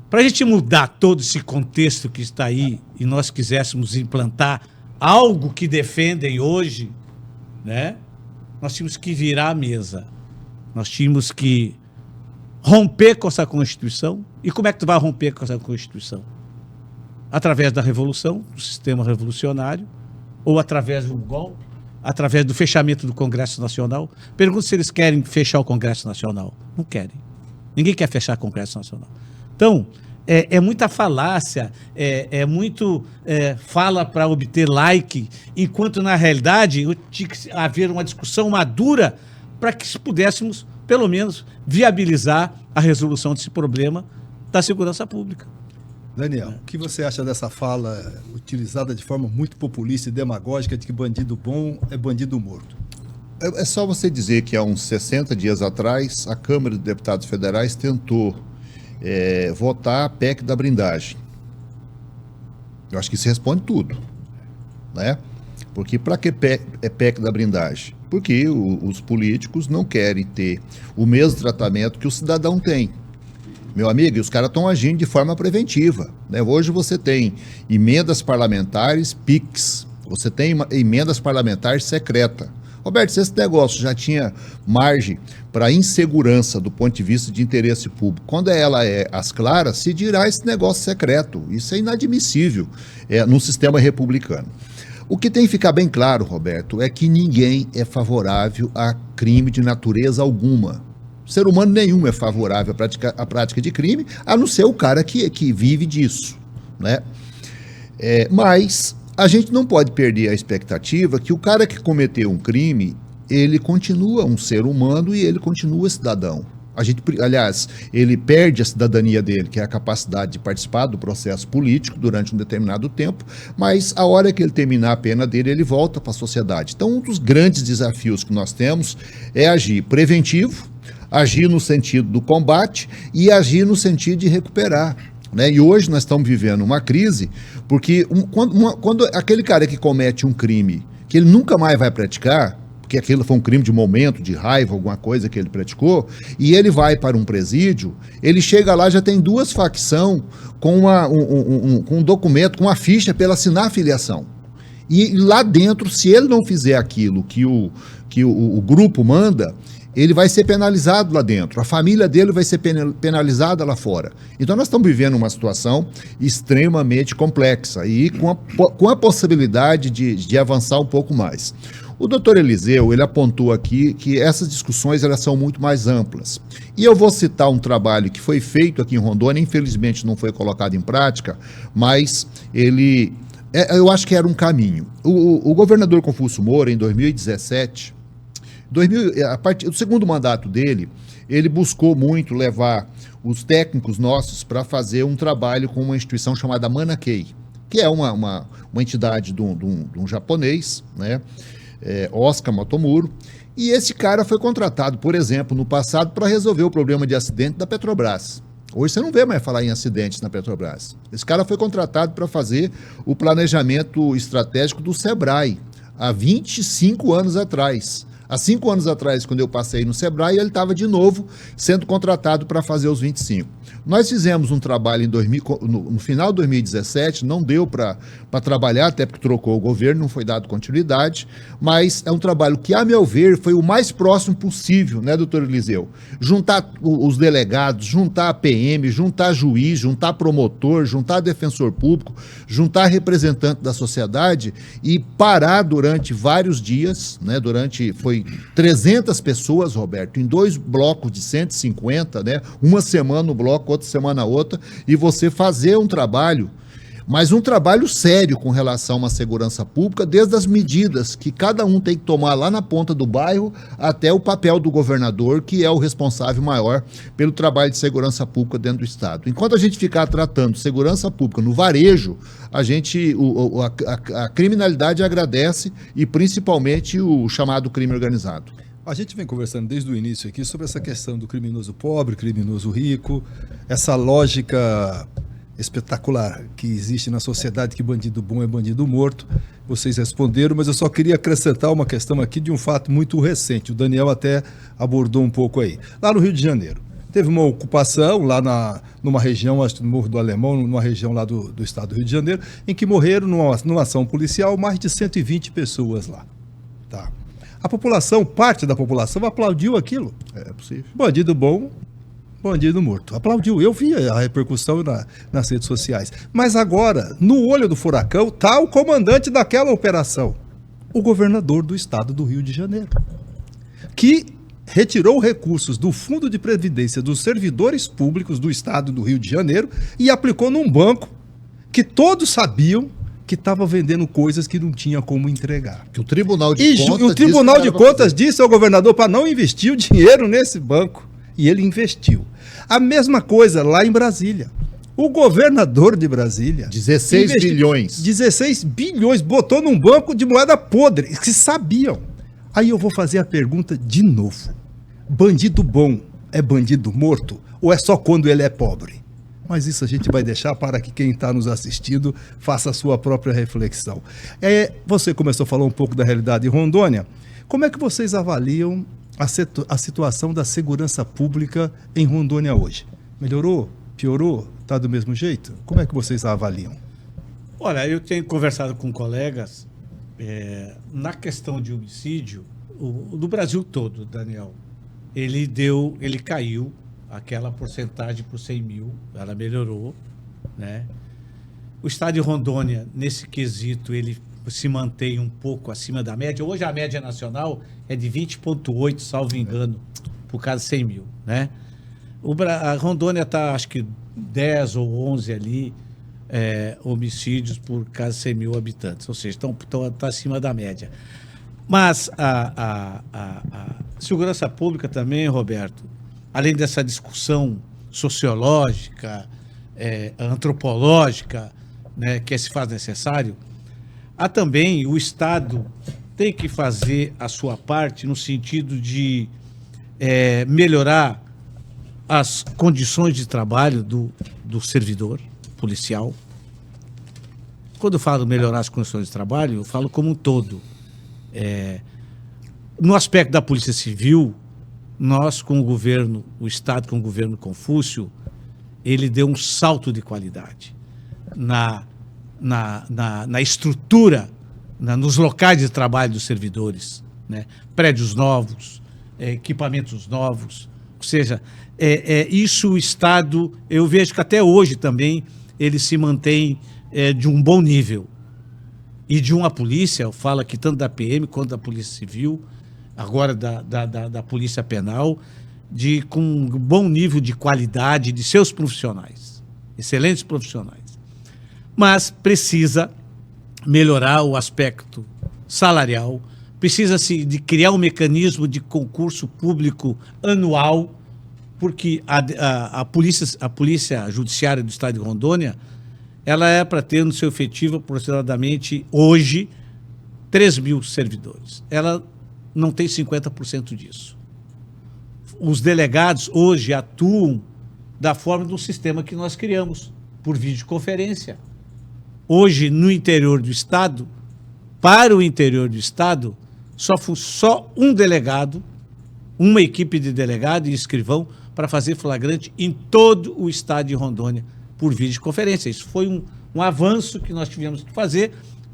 Para a gente mudar todo esse contexto que está aí e nós quiséssemos implantar algo que defendem hoje, né? Nós tínhamos que virar a mesa. Nós tínhamos que romper com essa Constituição. E como é que tu vai romper com essa Constituição? Através da revolução, do sistema revolucionário, ou através de um golpe, através do fechamento do Congresso Nacional. Pergunto se eles querem fechar o Congresso Nacional. Não querem. Ninguém quer fechar o Congresso Nacional. Então, é muita falácia, muito fala para obter like, enquanto na realidade tinha que haver uma discussão madura para que pudéssemos, pelo menos, viabilizar a resolução desse problema da segurança pública. Daniel, o que você acha dessa fala utilizada de forma muito populista e demagógica de que bandido bom é bandido morto? É só você dizer que há uns 60 dias atrás, a Câmara de Deputados Federais tentou votar a PEC da blindagem. Eu acho que isso responde tudo, né? Porque para que PEC da blindagem? Porque os políticos não querem ter o mesmo tratamento que o cidadão tem. Meu amigo, e os caras estão agindo de forma preventiva, né? Hoje você tem emendas parlamentares PIX, você tem emendas parlamentares secreta. Roberto, se esse negócio já tinha margem para insegurança do ponto de vista de interesse público, quando ela é às claras, se dirá esse negócio secreto. Isso é inadmissível num sistema republicano. O que tem que ficar bem claro, Roberto, é que ninguém é favorável a crime de natureza alguma. Ser humano nenhum é favorável à prática de crime, a não ser o cara que vive disso, né? Mas a gente não pode perder a expectativa que o cara que cometeu um crime, ele continua um ser humano e ele continua cidadão. Aliás, ele perde a cidadania dele, que é a capacidade de participar do processo político durante um determinado tempo, mas a hora que ele terminar a pena dele, ele volta para a sociedade. Então, um dos grandes desafios que nós temos é agir preventivo, agir no sentido do combate e agir no sentido de recuperar, né? E hoje nós estamos vivendo uma crise, porque quando aquele cara que comete um crime que ele nunca mais vai praticar, porque aquilo foi um crime de momento, de raiva, alguma coisa que ele praticou, e ele vai para um presídio, ele chega lá, já tem duas facções com um documento, com uma ficha para ele assinar a filiação. E lá dentro, se ele não fizer aquilo que o grupo manda, ele vai ser penalizado lá dentro, a família dele vai ser penalizada lá fora. Então nós estamos vivendo uma situação extremamente complexa e com a possibilidade de avançar um pouco mais. O doutor Eliseu, ele apontou aqui que essas discussões elas são muito mais amplas. E eu vou citar um trabalho que foi feito aqui em Rondônia, infelizmente não foi colocado em prática, mas eu acho que era um caminho. O governador Confúcio Moura, em 2017... a partir do segundo mandato dele, ele buscou muito levar os técnicos nossos para fazer um trabalho com uma instituição chamada Manakei, que é uma entidade de um japonês, né, Oscar Motomuro, e esse cara foi contratado, por exemplo, no passado, para resolver o problema de acidente da Petrobras. Hoje você não vê mais falar em acidentes na Petrobras. Esse cara foi contratado para fazer o planejamento estratégico do Sebrae, há 25 anos atrás. Há 5 anos atrás, quando eu passei no Sebrae, ele estava de novo sendo contratado para fazer os 25. Nós fizemos um trabalho no final de 2017, não deu para trabalhar, até porque trocou o governo, não foi dado continuidade, mas é um trabalho que, a meu ver, foi o mais próximo possível, né, doutor Eliseu? Juntar os delegados, juntar a PM, juntar juiz, juntar promotor, juntar defensor público, juntar representante da sociedade e parar durante vários dias, né, foi 300 pessoas, Roberto, em 2 blocos de 150, né, uma semana no bloco, outra semana outra, e você fazer um trabalho, mas um trabalho sério com relação a uma segurança pública, desde as medidas que cada um tem que tomar lá na ponta do bairro, até o papel do governador, que é o responsável maior pelo trabalho de segurança pública dentro do Estado. Enquanto a gente ficar tratando segurança pública no varejo, a criminalidade agradece, e principalmente o chamado crime organizado. A gente vem conversando desde o início aqui sobre essa questão do criminoso pobre, criminoso rico, essa lógica espetacular que existe na sociedade, que bandido bom é bandido morto. Vocês responderam, mas eu só queria acrescentar uma questão aqui de um fato muito recente. O Daniel até abordou um pouco aí. Lá no Rio de Janeiro, teve uma ocupação lá numa região, acho que no Morro do Alemão, numa região lá do estado do Rio de Janeiro, em que morreram numa ação policial mais de 120 pessoas lá. Tá. A população, parte da população, aplaudiu aquilo. É possível. Bandido bom, bandido morto. Aplaudiu. Eu vi a repercussão nas redes sociais. Mas agora, no olho do furacão, está o comandante daquela operação, o governador do estado do Rio de Janeiro, que retirou recursos do Fundo de Previdência dos servidores públicos do estado do Rio de Janeiro e aplicou num banco que todos sabiam que estava vendendo coisas que não tinha como entregar. Que o Tribunal de Contas, o Tribunal de Contas disse ao governador para não investir o dinheiro nesse banco. E ele investiu. A mesma coisa lá em Brasília. O governador de Brasília... 16 bilhões. 16 bilhões, botou num banco de moeda podre, que sabiam. Aí eu vou fazer a pergunta de novo. Bandido bom é bandido morto ou é só quando ele é pobre? Mas isso a gente vai deixar para que quem está nos assistindo faça a sua própria reflexão. Você começou a falar um pouco da realidade em Rondônia. Como é que vocês avaliam a situação da segurança pública em Rondônia hoje? Melhorou? Piorou? Está do mesmo jeito? Como é que vocês a avaliam? Olha, eu tenho conversado com colegas na questão de homicídio, do Brasil todo, Daniel, ele caiu aquela porcentagem por 100 mil, ela melhorou, né? O estado de Rondônia, nesse quesito, ele se mantém um pouco acima da média. Hoje a média nacional é de 20,8, salvo engano, por cada 100 mil, né? A Rondônia está, acho que 10 ou 11 ali, homicídios por cada 100 mil habitantes, ou seja, está acima da média. Mas a segurança pública também, Roberto, além dessa discussão sociológica, antropológica, né, que se faz necessário, há também o Estado tem que fazer a sua parte no sentido de melhorar as condições de trabalho do servidor policial. Quando eu falo melhorar as condições de trabalho, eu falo como um todo. No aspecto da Polícia Civil, nós, com o governo, o Estado com o governo Confúcio, ele deu um salto de qualidade na estrutura, nos locais de trabalho dos servidores, né? Prédios novos, equipamentos novos, ou seja, isso o Estado, eu vejo que até hoje também ele se mantém de um bom nível. E de uma polícia, eu falo aqui tanto da PM quanto da Polícia Civil, agora da Polícia Penal, com um bom nível de qualidade de seus profissionais, excelentes profissionais. Mas precisa melhorar o aspecto salarial, precisa-se de criar um mecanismo de concurso público anual, porque a Polícia Judiciária do Estado de Rondônia, ela é para ter no seu efetivo aproximadamente, hoje, 3 mil servidores. Ela não tem 50% disso. Os delegados hoje atuam da forma do sistema que nós criamos, por videoconferência. Hoje, no interior do Estado, para o interior do Estado, só um delegado, uma equipe de delegado e escrivão para fazer flagrante em todo o Estado de Rondônia, por videoconferência. Isso foi um avanço que nós tivemos que fazer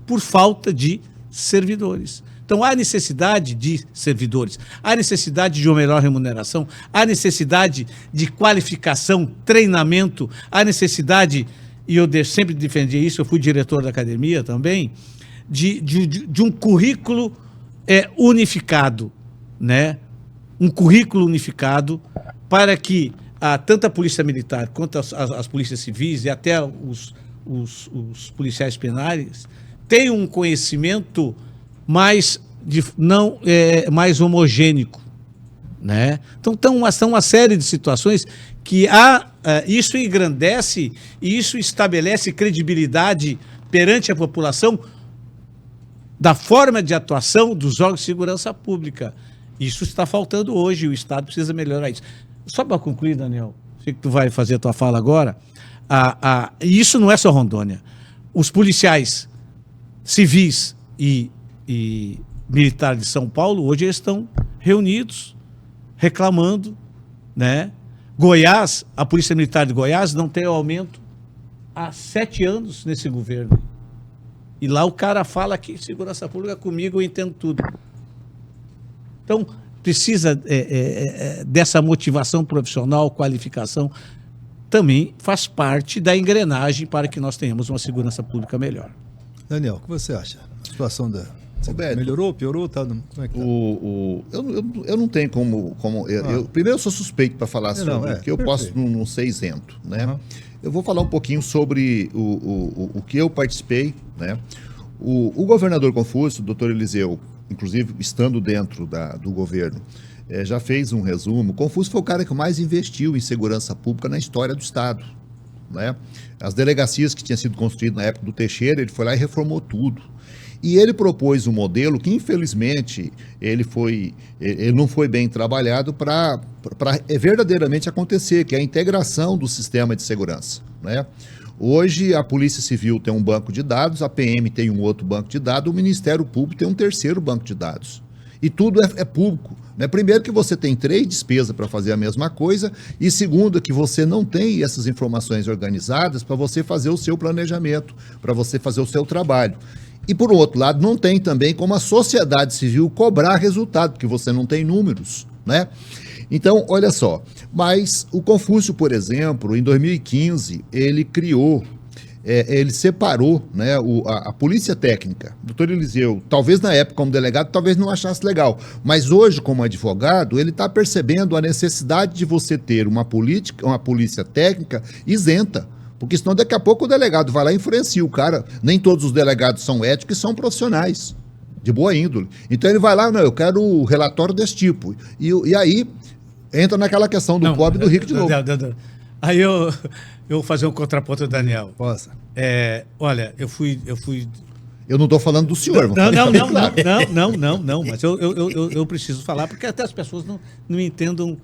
por falta de servidores. Então, há necessidade de servidores, há necessidade de uma melhor remuneração, há necessidade de qualificação, treinamento, há necessidade, e eu sempre defendi isso, eu fui diretor da academia também, de um currículo unificado, né? Um currículo unificado para que tanto a Polícia Militar quanto as polícias civis e até os policiais penais tenham um conhecimento mais homogêneo, né? Então, são uma série de situações que isso engrandece e isso estabelece credibilidade perante a população da forma de atuação dos órgãos de segurança pública. Isso está faltando hoje, o Estado precisa melhorar isso. Só para concluir, Daniel, sei que tu vai fazer a tua fala agora, isso não é só Rondônia. Os policiais civis e militares de São Paulo, hoje eles estão reunidos, reclamando, né? Goiás, a Polícia Militar de Goiás não tem aumento há 7 anos nesse governo. E lá o cara fala que segurança pública comigo, eu entendo tudo. Então, precisa dessa motivação profissional, qualificação, também faz parte da engrenagem para que nós tenhamos uma segurança pública melhor. Daniel, o que você acha? A situação Roberto, melhorou, piorou? Como é que tá? Eu não tenho como primeiro, eu sou suspeito para falar sobre, porque eu posso não ser isento, né? Uhum. Eu vou falar um pouquinho sobre o que eu participei, né? O governador Confúcio, o doutor Eliseu, inclusive estando dentro do governo, já fez um resumo. Confúcio foi o cara que mais investiu em segurança pública na história do Estado. né? As delegacias que tinham sido construídas na época do Teixeira, ele foi lá e reformou tudo. E ele propôs um modelo que, infelizmente, ele não foi bem trabalhado para verdadeiramente acontecer, que é a integração do sistema de segurança, né? Hoje, a Polícia Civil tem um banco de dados, a PM tem um outro banco de dados, o Ministério Público tem um terceiro banco de dados. E tudo é público, né? Primeiro que você tem 3 despesas para fazer a mesma coisa, e segundo que você não tem essas informações organizadas para você fazer o seu planejamento, para você fazer o seu trabalho. E, por outro lado, não tem também como a sociedade civil cobrar resultado, porque você não tem números, né? Então, olha só, mas o Confúcio, por exemplo, em 2015, ele criou, ele separou, né, a polícia técnica. O doutor Eliseu, talvez na época como delegado, talvez não achasse legal, mas hoje como advogado, ele está percebendo a necessidade de você ter uma polícia técnica isenta. Porque senão daqui a pouco o delegado vai lá e influencia o cara. Nem todos os delegados são éticos e são profissionais, de boa índole. Então ele vai lá, não, eu quero o relatório desse tipo. E aí entra naquela questão do pobre e do rico de novo. Aí eu vou fazer um contraponto do Daniel. Possa. Olha, eu fui... Eu não estou falando do senhor. Não, mas eu preciso falar, porque até as pessoas não entendam,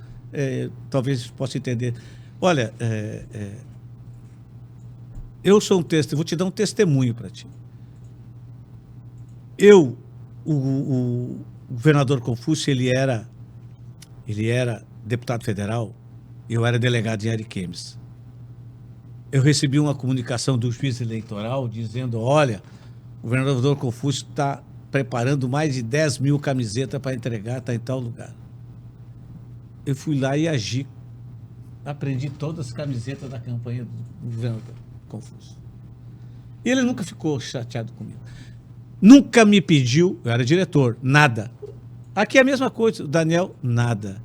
talvez possa entender. Olha, eu sou vou te dar um testemunho para ti. O governador Confúcio, ele era deputado federal, eu era delegado em Ariquemes. Eu recebi uma comunicação do juiz eleitoral dizendo, olha, o governador Confúcio está preparando mais de 10 mil camisetas para entregar, está em tal lugar. Eu fui lá e agi. Aprendi todas as camisetas da campanha do governador Confúcio. E ele nunca ficou chateado comigo. Nunca me pediu, eu era diretor, nada. Aqui é a mesma coisa, o Daniel, nada.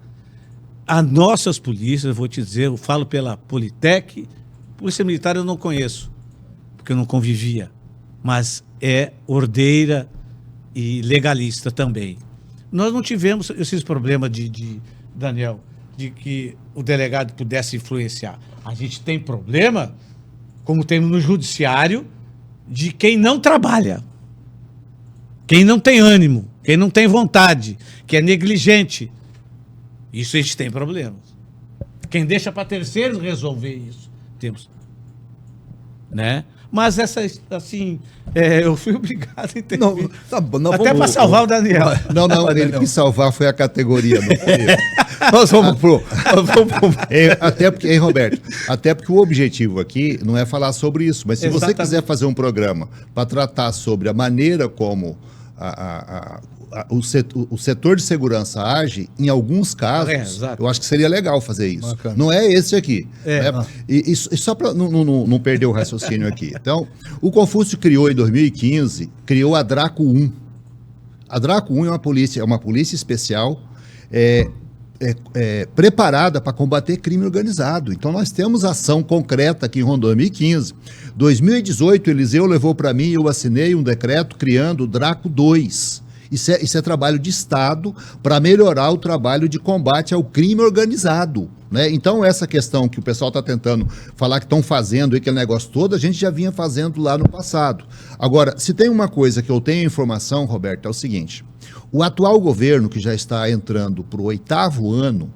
As nossas polícias, eu vou te dizer, eu falo pela Politec, Polícia Militar eu não conheço, porque eu não convivia, mas é ordeira e legalista também. Nós não tivemos esses problemas Daniel, de que o delegado pudesse influenciar. A gente tem problema, como temos no judiciário, de quem não trabalha, quem não tem ânimo, quem não tem vontade, que é negligente. Isso a gente tem problemas. Quem deixa para terceiros resolver isso, temos. Né? Mas eu fui obrigado a intervir. Até para salvar o Daniel. Não, ele quis salvar foi a categoria. Nós vamos pro... Até porque, Roberto, até porque o objetivo aqui não é falar sobre isso, mas se você quiser fazer um programa para tratar sobre a maneira como o setor de segurança age, em alguns casos, eu acho que seria legal fazer isso. Bacana. Não é esse aqui. Né? E só para não perder o raciocínio aqui. Então, o Confúcio criou em 2015, criou a Draco 1. A Draco 1 é uma polícia especial preparada para combater crime organizado. Então, nós temos ação concreta aqui em Rondônia. 2015. 2018, Eliseu levou para mim e eu assinei um decreto criando o Draco 2. Isso é trabalho de Estado para melhorar o trabalho de combate ao crime organizado, né? Então, essa questão que o pessoal está tentando falar que estão fazendo, aquele negócio todo, a gente já vinha fazendo lá no passado. Agora, se tem uma coisa que eu tenho informação, Roberto, é o seguinte: o atual governo, que já está entrando para o 8º ano,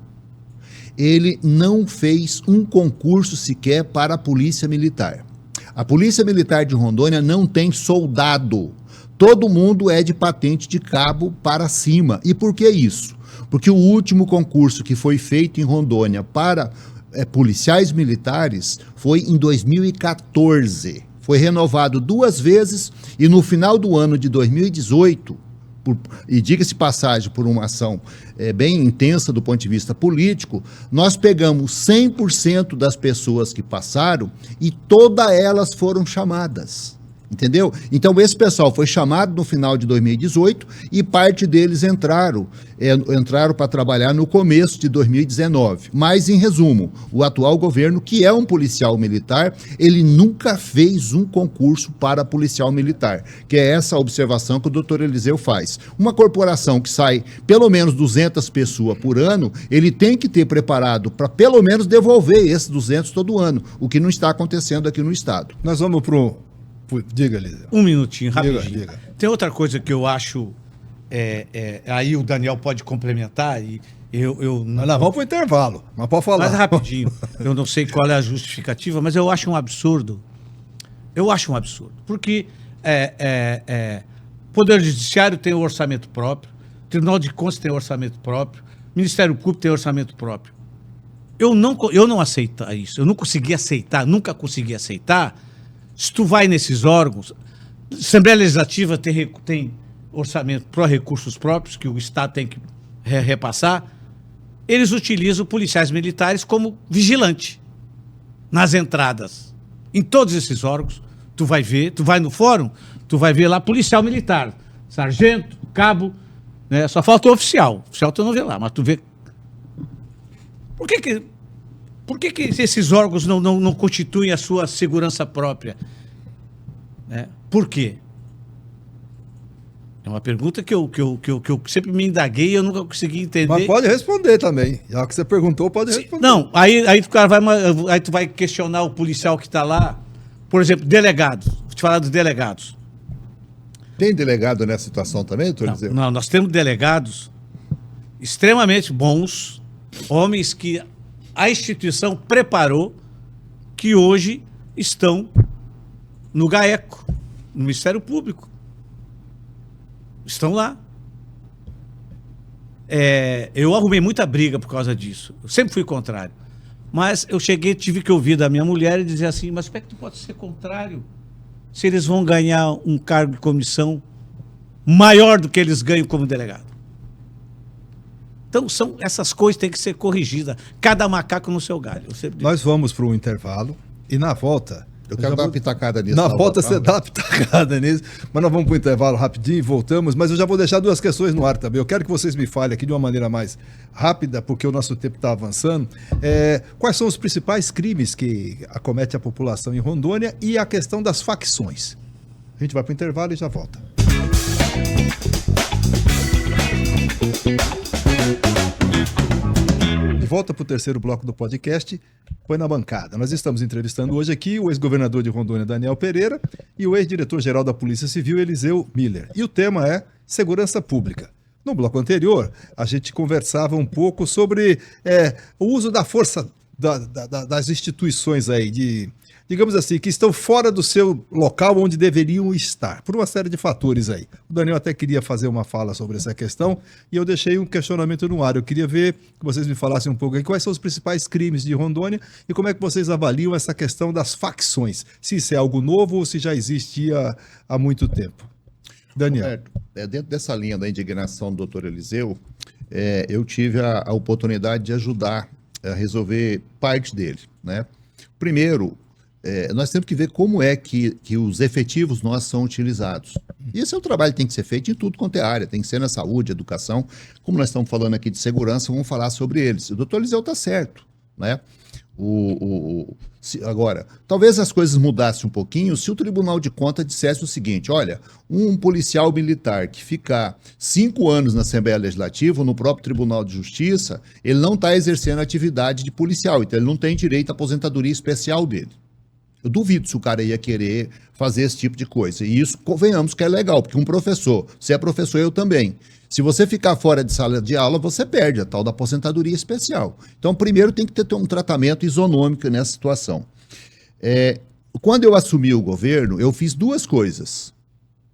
ele não fez um concurso sequer para a Polícia Militar. A Polícia Militar de Rondônia não tem soldado. Todo mundo é de patente de cabo para cima. E por que isso? Porque o último concurso que foi feito em Rondônia para policiais militares foi em 2014. Foi renovado 2 vezes e no final do ano de 2018, e diga-se passagem, por uma ação bem intensa do ponto de vista político, nós pegamos 100% das pessoas que passaram e todas elas foram chamadas. Entendeu? Então esse pessoal foi chamado no final de 2018 e parte deles entraram para trabalhar no começo de 2019. Mas, em resumo, o atual governo, que é um policial militar, ele nunca fez um concurso para policial militar, que é essa observação que o doutor Eliseu faz. Uma corporação que sai pelo menos 200 pessoas por ano, ele tem que ter preparado para pelo menos devolver esses 200 todo ano, o que não está acontecendo aqui no estado. Nós vamos diga, Eliseu. Um minutinho, rapidinho. Diga. Tem outra coisa que eu acho, aí o Daniel pode complementar, e Nós vamos para o intervalo, mas pode falar. Mas rapidinho, eu não sei qual é a justificativa, mas eu acho um absurdo. Porque Poder Judiciário tem o orçamento próprio, Tribunal de Contas tem orçamento próprio, Ministério Público tem orçamento próprio. Eu não aceito isso, eu não consegui aceitar, nunca consegui aceitar. Se tu vai nesses órgãos, Assembleia Legislativa tem orçamento para recursos próprios, que o Estado tem que repassar, eles utilizam policiais militares como vigilante nas entradas. Em todos esses órgãos, tu vai no fórum, tu vai ver lá policial militar, sargento, cabo, né? Só falta o oficial tu não vê lá, mas tu vê. Por que esses órgãos não constituem a sua segurança própria? Por quê? É uma pergunta que eu sempre me indaguei e eu nunca consegui entender. Mas pode responder também. Já que você perguntou, pode responder. Não, aí tu vai questionar o policial que está lá. Por exemplo, delegados. Vou te falar dos delegados. Tem delegado nessa situação também, doutor Eliseu? Não, nós temos delegados extremamente bons, homens que a instituição preparou, que hoje estão no GAECO, no Ministério Público. Estão lá. Eu arrumei muita briga por causa disso. Eu sempre fui contrário. Mas eu tive que ouvir da minha mulher e dizer assim, mas como é que tu pode ser contrário se eles vão ganhar um cargo de comissão maior do que eles ganham como delegado? Então, essas coisas têm que ser corrigidas. Cada macaco no seu galho. Nós vamos para o intervalo e na volta... Eu quero dar uma pitacada nisso. Na volta você dá uma pitacada nisso, mas nós vamos para o intervalo rapidinho e voltamos. Mas eu já vou deixar duas questões no ar também. Eu quero que vocês me falem aqui de uma maneira mais rápida, porque o nosso tempo está avançando. Quais são os principais crimes que acomete a população em Rondônia e a questão das facções? A gente vai para o intervalo e já volta. De volta para o terceiro bloco do podcast, Põe na Bancada. Nós estamos entrevistando hoje aqui o ex-governador de Rondônia, Daniel Pereira, e o ex-diretor-geral da Polícia Civil, Eliseu Miller. E o tema é segurança pública. No bloco anterior, a gente conversava um pouco sobre o uso da força das instituições aí, digamos assim, que estão fora do seu local onde deveriam estar, por uma série de fatores aí. O Daniel até queria fazer uma fala sobre essa questão e eu deixei um questionamento no ar. Eu queria ver que vocês me falassem um pouco aí quais são os principais crimes de Rondônia e como é que vocês avaliam essa questão das facções, se isso é algo novo ou se já existia há muito tempo. Daniel. Roberto, dentro dessa linha da indignação do doutor Eliseu, eu tive a oportunidade de ajudar a resolver parte dele, né? Primeiro, nós temos que ver como é que os efetivos nossos são utilizados. E esse é o trabalho que tem que ser feito em tudo quanto é área, tem que ser na saúde, educação. Como nós estamos falando aqui de segurança, vamos falar sobre eles. O doutor Eliseu está certo, né? Agora, talvez as coisas mudassem um pouquinho se o Tribunal de Contas dissesse o seguinte: olha, um policial militar que ficar 5 anos na Assembleia Legislativa ou no próprio Tribunal de Justiça, ele não está exercendo atividade de policial, então ele não tem direito à aposentadoria especial dele. Eu duvido se o cara ia querer fazer esse tipo de coisa. E isso, convenhamos que é legal, porque um professor, você é professor, eu também. Se você ficar fora de sala de aula, você perde a tal da aposentadoria especial. Então, primeiro tem que ter um tratamento isonômico nessa situação. Quando eu assumi o governo, eu fiz duas coisas.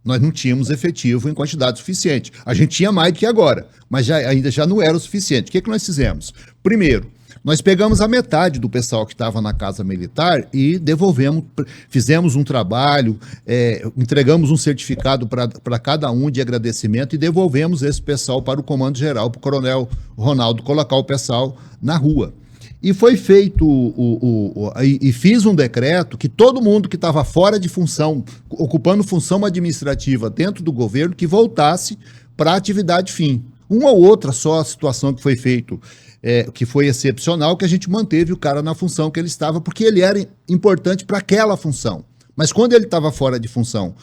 Nós não tínhamos efetivo em quantidade suficiente. A gente tinha mais do que agora, mas ainda já não era o suficiente. O que nós fizemos? Primeiro, nós pegamos a metade do pessoal que estava na Casa Militar e devolvemos, fizemos um trabalho, entregamos um certificado para cada um de agradecimento e devolvemos esse pessoal para o Comando Geral, para o Coronel Ronaldo colocar o pessoal na rua. E foi feito e fiz um decreto que todo mundo que estava fora de função, ocupando função administrativa dentro do governo, que voltasse para a atividade fim. Uma ou outra só a situação que foi feito, que foi excepcional, que a gente manteve o cara na função que ele estava, porque ele era importante para aquela função. Mas quando ele estava fora de função,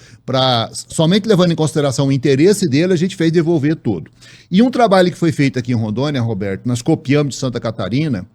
somente levando em consideração o interesse dele, a gente fez devolver tudo. E um trabalho que foi feito aqui em Rondônia, Roberto, nós copiamos de Santa Catarina,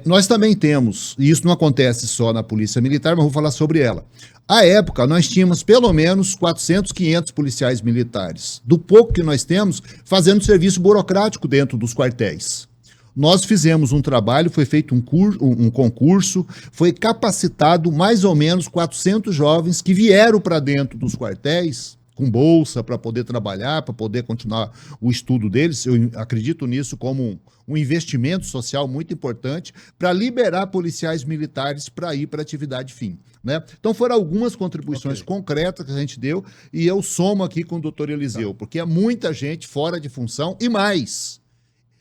nós também temos, e isso não acontece só na Polícia Militar, mas vou falar sobre ela. À época, nós tínhamos pelo menos 400, 500 policiais militares. Do pouco que nós temos, fazendo serviço burocrático dentro dos quartéis. Nós fizemos um trabalho, foi feito um concurso, foi capacitado mais ou menos 400 jovens que vieram para dentro dos quartéis, com bolsa, para poder trabalhar, para poder continuar o estudo deles. Eu acredito nisso como um investimento social muito importante para liberar policiais militares para ir para a atividade fim. Né? Então foram algumas contribuições concretas que a gente deu e eu somo aqui com o doutor Eliseu, porque é muita gente fora de função e mais.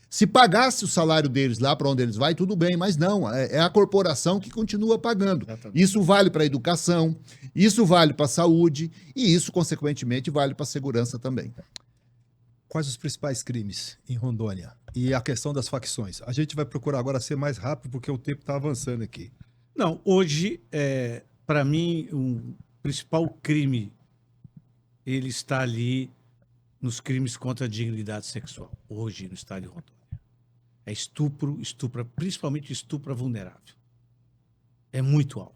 Se pagasse o salário deles lá para onde eles vão, tudo bem, mas não, é a corporação que continua pagando. Exatamente. Isso vale para a educação, isso vale para a saúde e isso, consequentemente, vale para a segurança também. Quais os principais crimes em Rondônia? E a questão das facções? A gente vai procurar agora ser mais rápido porque o tempo está avançando aqui. Não, hoje, para mim, o principal crime, ele está ali nos crimes contra a dignidade sexual, hoje no estado de Rondônia. É estupro, principalmente estupro vulnerável. É muito alto.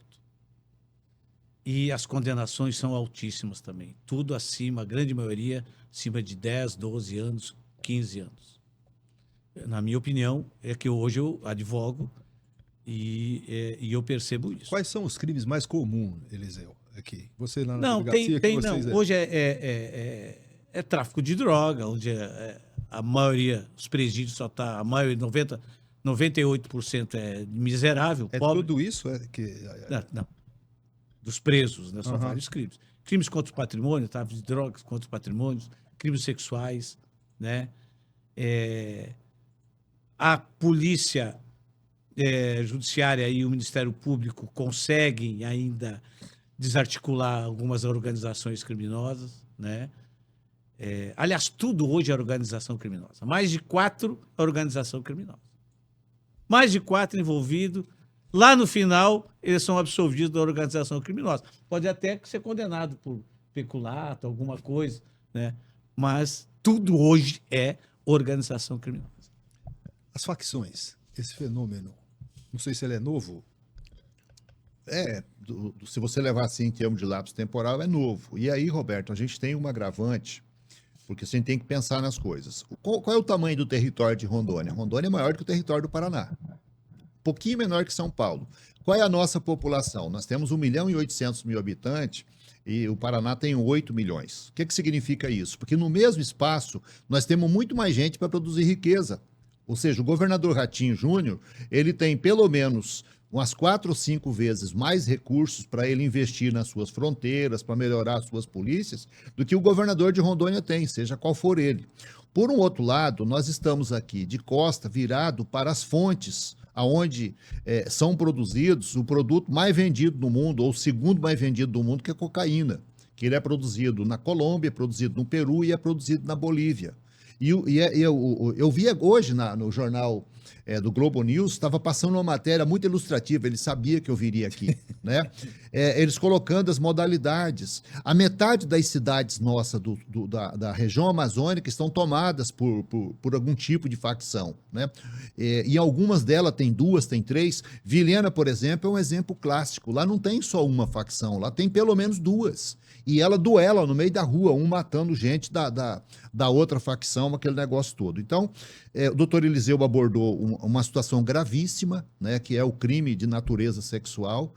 E as condenações são altíssimas também. Tudo acima, a grande maioria, acima de 10, 12 anos, 15 anos. Na minha opinião, é que hoje eu advogo e eu percebo isso. Quais são os crimes mais comuns, Eliseu, aqui? Você lá na não, delegacia tem, que vocês... não. Hoje é tráfico de droga, onde a maioria, os presídios só está, a maioria, 98% é miserável, pobre. Tudo isso? Não. Dos presos, né? São vários crimes. Crimes contra o patrimônio, tráfico de drogas contra o patrimônio, crimes sexuais, né? A polícia judiciária e o Ministério Público conseguem ainda desarticular algumas organizações criminosas, né? Aliás, tudo hoje é organização criminosa. Mais de 4 é organização criminosa. Mais de 4 envolvidos. Lá no final, eles são absolvidos da organização criminosa. Pode até ser condenado por peculato, alguma coisa, né? Mas tudo hoje é organização criminosa. As facções, esse fenômeno, não sei se ele é novo. Se você levar assim em termos de lapso temporal, é novo. E aí, Roberto, a gente tem uma agravante, porque a gente tem que pensar nas coisas. Qual é o tamanho do território de Rondônia? Rondônia é maior do que o território do Paraná. Um pouquinho menor que São Paulo. Qual é a nossa população? Nós temos 1.800.000 habitantes e o Paraná tem 8 milhões. O que significa isso? Porque no mesmo espaço, nós temos muito mais gente para produzir riqueza. Ou seja, o governador Ratinho Júnior, ele tem pelo menos umas 4 ou 5 vezes mais recursos para ele investir nas suas fronteiras, para melhorar as suas polícias, do que o governador de Rondônia tem, seja qual for ele. Por um outro lado, nós estamos aqui de costa virado para as fontes, aonde são produzidos o produto mais vendido do mundo, ou o segundo mais vendido do mundo, que é a cocaína, que ele é produzido na Colômbia, é produzido no Peru e é produzido na Bolívia. Eu vi hoje no jornal do Globo News, estava passando uma matéria muito ilustrativa, ele sabia que eu viria aqui, né? Eles colocando as modalidades. A metade das cidades nossas da região amazônica estão tomadas por algum tipo de facção, né? E algumas delas tem 2, tem 3. Vilhena, por exemplo, é um exemplo clássico. Lá não tem só uma facção, lá tem pelo menos 2. E ela duela no meio da rua, um matando gente da outra facção, aquele negócio todo. Então, o doutor Eliseu abordou uma situação gravíssima, né, que é o crime de natureza sexual.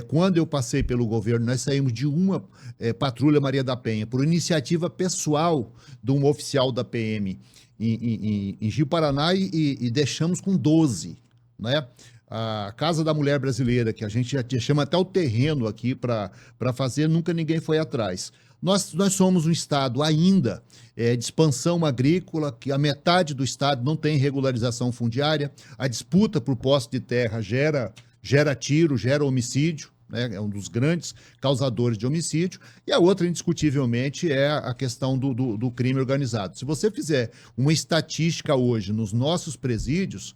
Quando eu passei pelo governo, nós saímos de uma patrulha Maria da Penha, por iniciativa pessoal de um oficial da PM em Ji-Paraná e deixamos com 12, né? A Casa da Mulher Brasileira, que a gente já chama até o terreno aqui para fazer, nunca ninguém foi atrás. Nós somos um estado ainda de expansão agrícola, que a metade do estado não tem regularização fundiária, a disputa por posse de terra gera tiro, gera homicídio, né? É um dos grandes causadores de homicídio, e a outra, indiscutivelmente, é a questão do crime organizado. Se você fizer uma estatística hoje nos nossos presídios,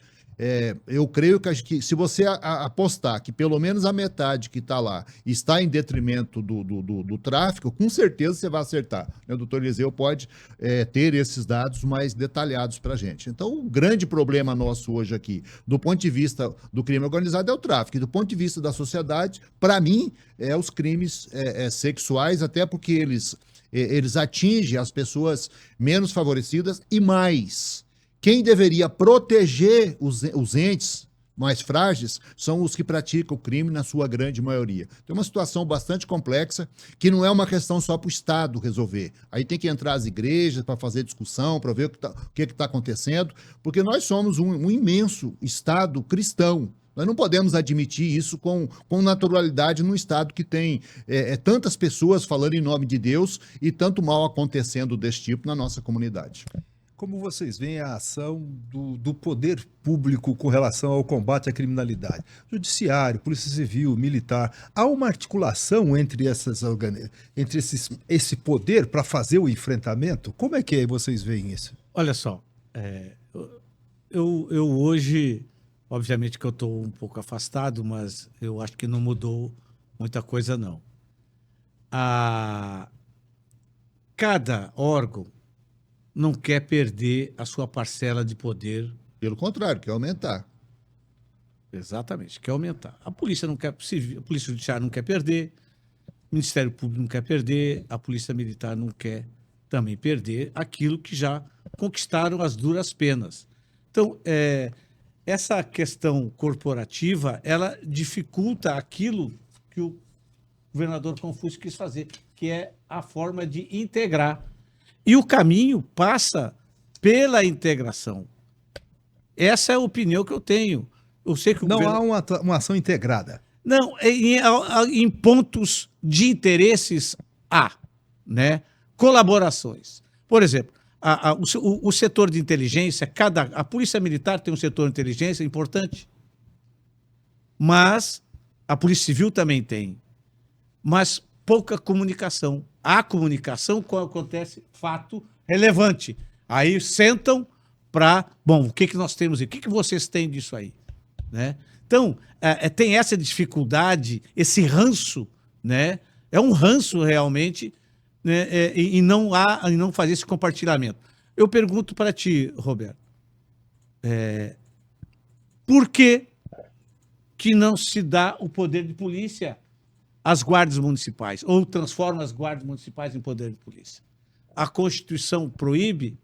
eu creio que se você apostar que pelo menos a metade que está lá está em detrimento do tráfico, com certeza você vai acertar. O doutor Eliseu pode ter esses dados mais detalhados para a gente. Então, o grande problema nosso hoje aqui, do ponto de vista do crime organizado, é o tráfico. E do ponto de vista da sociedade, para mim, é os crimes sexuais, até porque eles atingem as pessoas menos favorecidas e mais. Quem deveria proteger os entes mais frágeis são os que praticam o crime, na sua grande maioria. Tem uma situação bastante complexa, que não é uma questão só para o Estado resolver. Aí tem que entrar as igrejas para fazer discussão, para ver o que está acontecendo, porque nós somos um imenso Estado cristão. Nós não podemos admitir isso com naturalidade num Estado que tem tantas pessoas falando em nome de Deus e tanto mal acontecendo desse tipo na nossa comunidade. Como vocês veem a ação do poder público com relação ao combate à criminalidade? Judiciário, Polícia Civil, Militar. Há uma articulação entre esse poder para fazer o enfrentamento? Como é que vocês veem isso? Olha só, eu hoje, obviamente que eu estou um pouco afastado, mas eu acho que não mudou muita coisa, não. Cada órgão não quer perder a sua parcela de poder. Pelo contrário, quer aumentar. Exatamente, quer aumentar. A polícia não quer, a polícia judiciária não quer perder, o Ministério Público não quer perder, a polícia militar não quer também perder aquilo que já conquistaram as duras penas. Então, essa questão corporativa, ela dificulta aquilo que o governador Confúcio quis fazer, que é a forma de integrar. E o caminho passa pela integração. Essa é a opinião que eu tenho. Eu sei que não há uma ação integrada. Não, em pontos de interesses há, né? Colaborações. Por exemplo, o setor de inteligência, a Polícia Militar tem um setor de inteligência importante, mas a Polícia Civil também tem. Mas pouca comunicação. A comunicação, quando acontece fato relevante. Aí sentam para, bom, o que nós temos aí? O que vocês têm disso aí? Né? Então, tem essa dificuldade, esse ranço, né? É um ranço realmente, né? E não fazer esse compartilhamento. Eu pergunto para ti, Roberto, por que não se dá o poder de polícia às guardas municipais, ou transforma as guardas municipais em poder de polícia? A Constituição proíbe?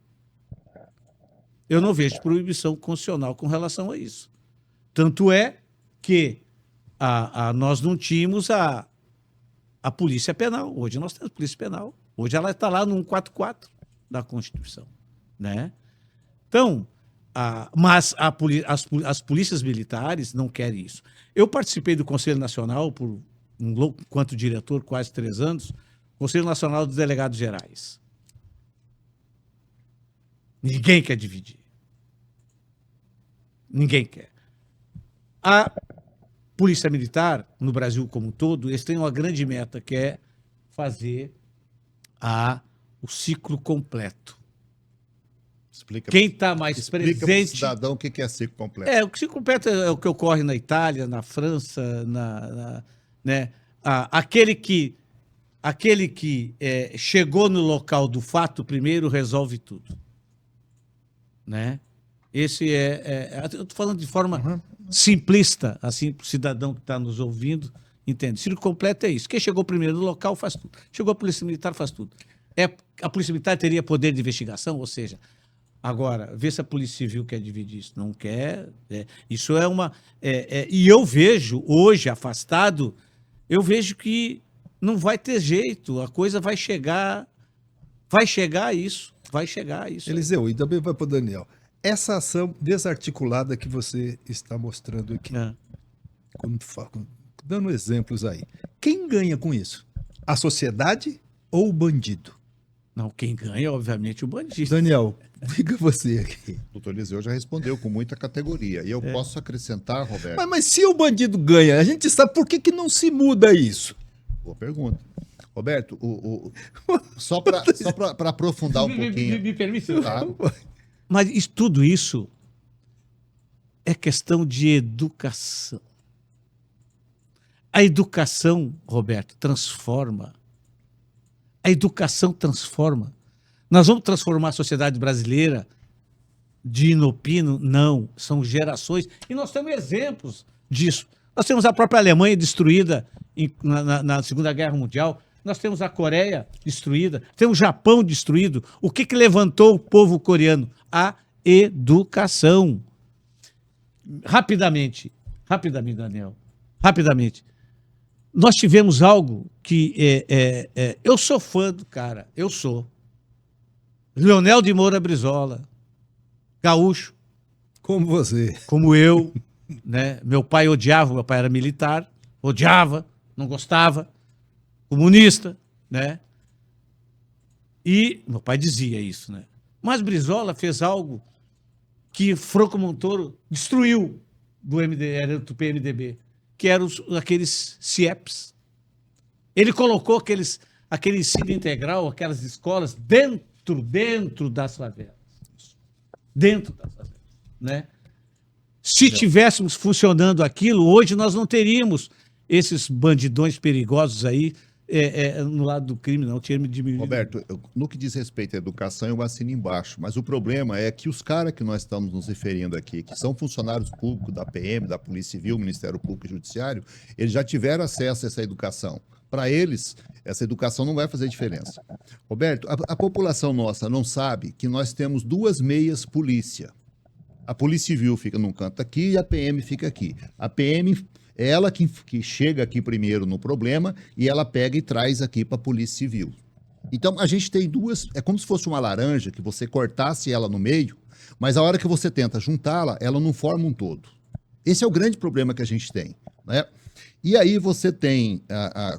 Eu não vejo proibição constitucional com relação a isso. Tanto é que nós não tínhamos a Polícia Penal. Hoje nós temos Polícia Penal. Hoje ela está lá no 144 da Constituição. Né? Então, mas as polícias militares não querem isso. Eu participei do Conselho Nacional enquanto diretor, quase 3 anos, Conselho Nacional dos Delegados Gerais. Ninguém quer dividir. Ninguém quer. A Polícia Militar, no Brasil como um todo, eles têm uma grande meta, que é fazer o ciclo completo. Quem está mais presente... Explica para o cidadão o que é ciclo completo. O ciclo completo é o que ocorre na Itália, na França, né? Aquele que chegou no local do fato primeiro resolve tudo. Né? Esse eu estou falando de forma simplista, assim, para o cidadão que está nos ouvindo, entende? Ciclo completo é isso. Quem chegou primeiro no local faz tudo. Chegou a Polícia Militar, faz tudo. A Polícia Militar teria poder de investigação, ou seja, agora, vê se a Polícia Civil quer dividir isso. Não quer. Isso é uma... e eu vejo, hoje, afastado, eu vejo que não vai ter jeito, a coisa vai chegar a isso. Eliseu, e também vai para o Daniel. Essa ação desarticulada que você está mostrando aqui, dando exemplos aí, quem ganha com isso? A sociedade ou o bandido? Não, quem ganha, obviamente, o bandido. Daniel, diga você aqui. O doutor Eliseu já respondeu com muita categoria. E eu posso acrescentar, Roberto, Mas se o bandido ganha, a gente sabe por que não se muda isso? boa pergunta. Roberto, só para aprofundar um pouquinho. Me permite? Tá? Mas tudo isso é questão de educação. A educação, Roberto, transforma. A educação transforma. Nós vamos transformar a sociedade brasileira de inopino? Não. São gerações. E nós temos exemplos disso. Nós temos a própria Alemanha destruída na Segunda Guerra Mundial. Nós temos a Coreia destruída. Temos o Japão destruído. O que levantou o povo coreano? A educação. Rapidamente, Daniel. Rapidamente. Nós tivemos algo que eu sou fã do cara, eu sou. Leonel de Moura Brizola, gaúcho. Como você. Como eu, né? Meu pai odiava, meu pai era militar, odiava, não gostava, comunista, né? E meu pai dizia isso, né? Mas Brizola fez algo que Franco Montoro destruiu do PMDB, que eram aqueles CIEPs. Ele colocou aquele ensino integral, aquelas escolas dentro das favelas. Dentro das favelas, né? Se tivéssemos funcionando aquilo, hoje nós não teríamos esses bandidões perigosos aí no lado do crime, não. Tinha diminuído. Roberto, no que diz respeito à educação, eu assino embaixo. Mas o problema é que os caras que nós estamos nos referindo aqui, que são funcionários públicos da PM, da Polícia Civil, Ministério Público e Judiciário, eles já tiveram acesso a essa educação. Para eles, essa educação não vai fazer diferença. Roberto, a população nossa não sabe que nós temos duas meias polícia. A Polícia Civil fica num canto aqui e a PM fica aqui. A PM é ela que chega aqui primeiro no problema e ela pega e traz aqui para a Polícia Civil. Então, a gente tem duas... É como se fosse uma laranja que você cortasse ela no meio, mas a hora que você tenta juntá-la, ela não forma um todo. Esse é o grande problema que a gente tem, né? E aí você tem,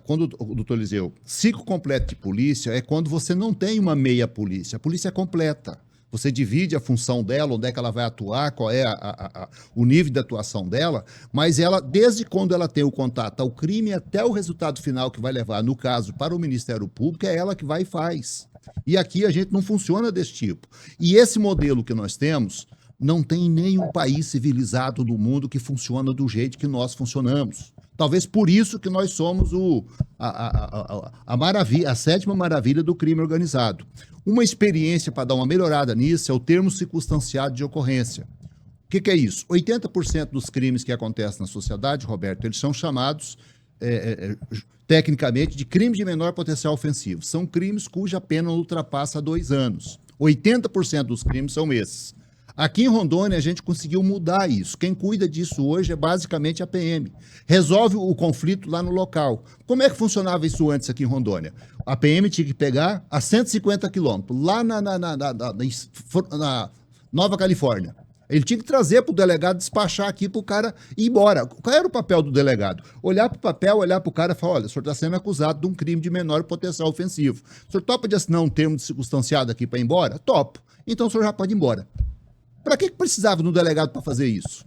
quando o doutor Eliseu, ciclo completo de polícia é quando você não tem uma meia polícia. A polícia é completa. Você divide a função dela, onde é que ela vai atuar, qual é o nível de atuação dela, mas ela, desde quando ela tem o contato ao crime até o resultado final que vai levar, no caso, para o Ministério Público, é ela que vai e faz. E aqui a gente não funciona desse tipo. E esse modelo que nós temos, não tem nenhum país civilizado do mundo que funciona do jeito que nós funcionamos. Talvez por isso que nós somos a sétima maravilha do crime organizado. Uma experiência para dar uma melhorada nisso é o termo circunstanciado de ocorrência. O que é isso? 80% dos crimes que acontecem na sociedade, Roberto, eles são chamados, tecnicamente, de crimes de menor potencial ofensivo. São crimes cuja pena não ultrapassa 2 anos. 80% dos crimes são esses. Aqui em Rondônia, a gente conseguiu mudar isso. Quem cuida disso hoje é basicamente a PM. Resolve o conflito lá no local. Como é que funcionava isso antes aqui em Rondônia? A PM tinha que pegar a 150 quilômetros, lá na Nova Califórnia. Ele tinha que trazer para o delegado, despachar aqui para o cara ir embora. Qual era o papel do delegado? Olhar para o papel, olhar para o cara e falar, olha, o senhor está sendo acusado de um crime de menor potencial ofensivo. O senhor topa de assinar um termo de circunstanciado aqui para ir embora? Topo. Então o senhor já pode ir embora. Para que precisava de um delegado para fazer isso?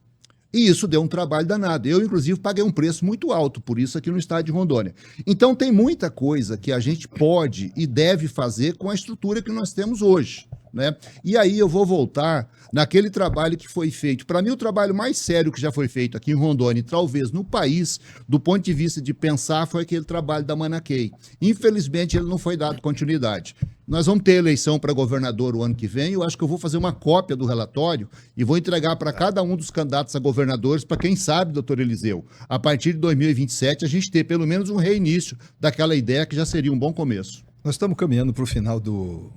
E isso deu um trabalho danado. Eu, inclusive, paguei um preço muito alto por isso aqui no estado de Rondônia. Então, tem muita coisa que a gente pode e deve fazer com a estrutura que nós temos hoje, né? E aí eu vou voltar naquele trabalho que foi feito. Para mim, o trabalho mais sério que já foi feito aqui em Rondônia e talvez no país, do ponto de vista de pensar, foi aquele trabalho da Manaquei. Infelizmente, ele não foi dado continuidade. Nós vamos ter eleição para governador o ano que vem. Eu acho que eu vou fazer uma cópia do relatório e vou entregar para cada um dos candidatos a governadores, para quem sabe, doutor Eliseu, a partir de 2027, a gente ter pelo menos um reinício daquela ideia que já seria um bom começo. Nós estamos caminhando para o final do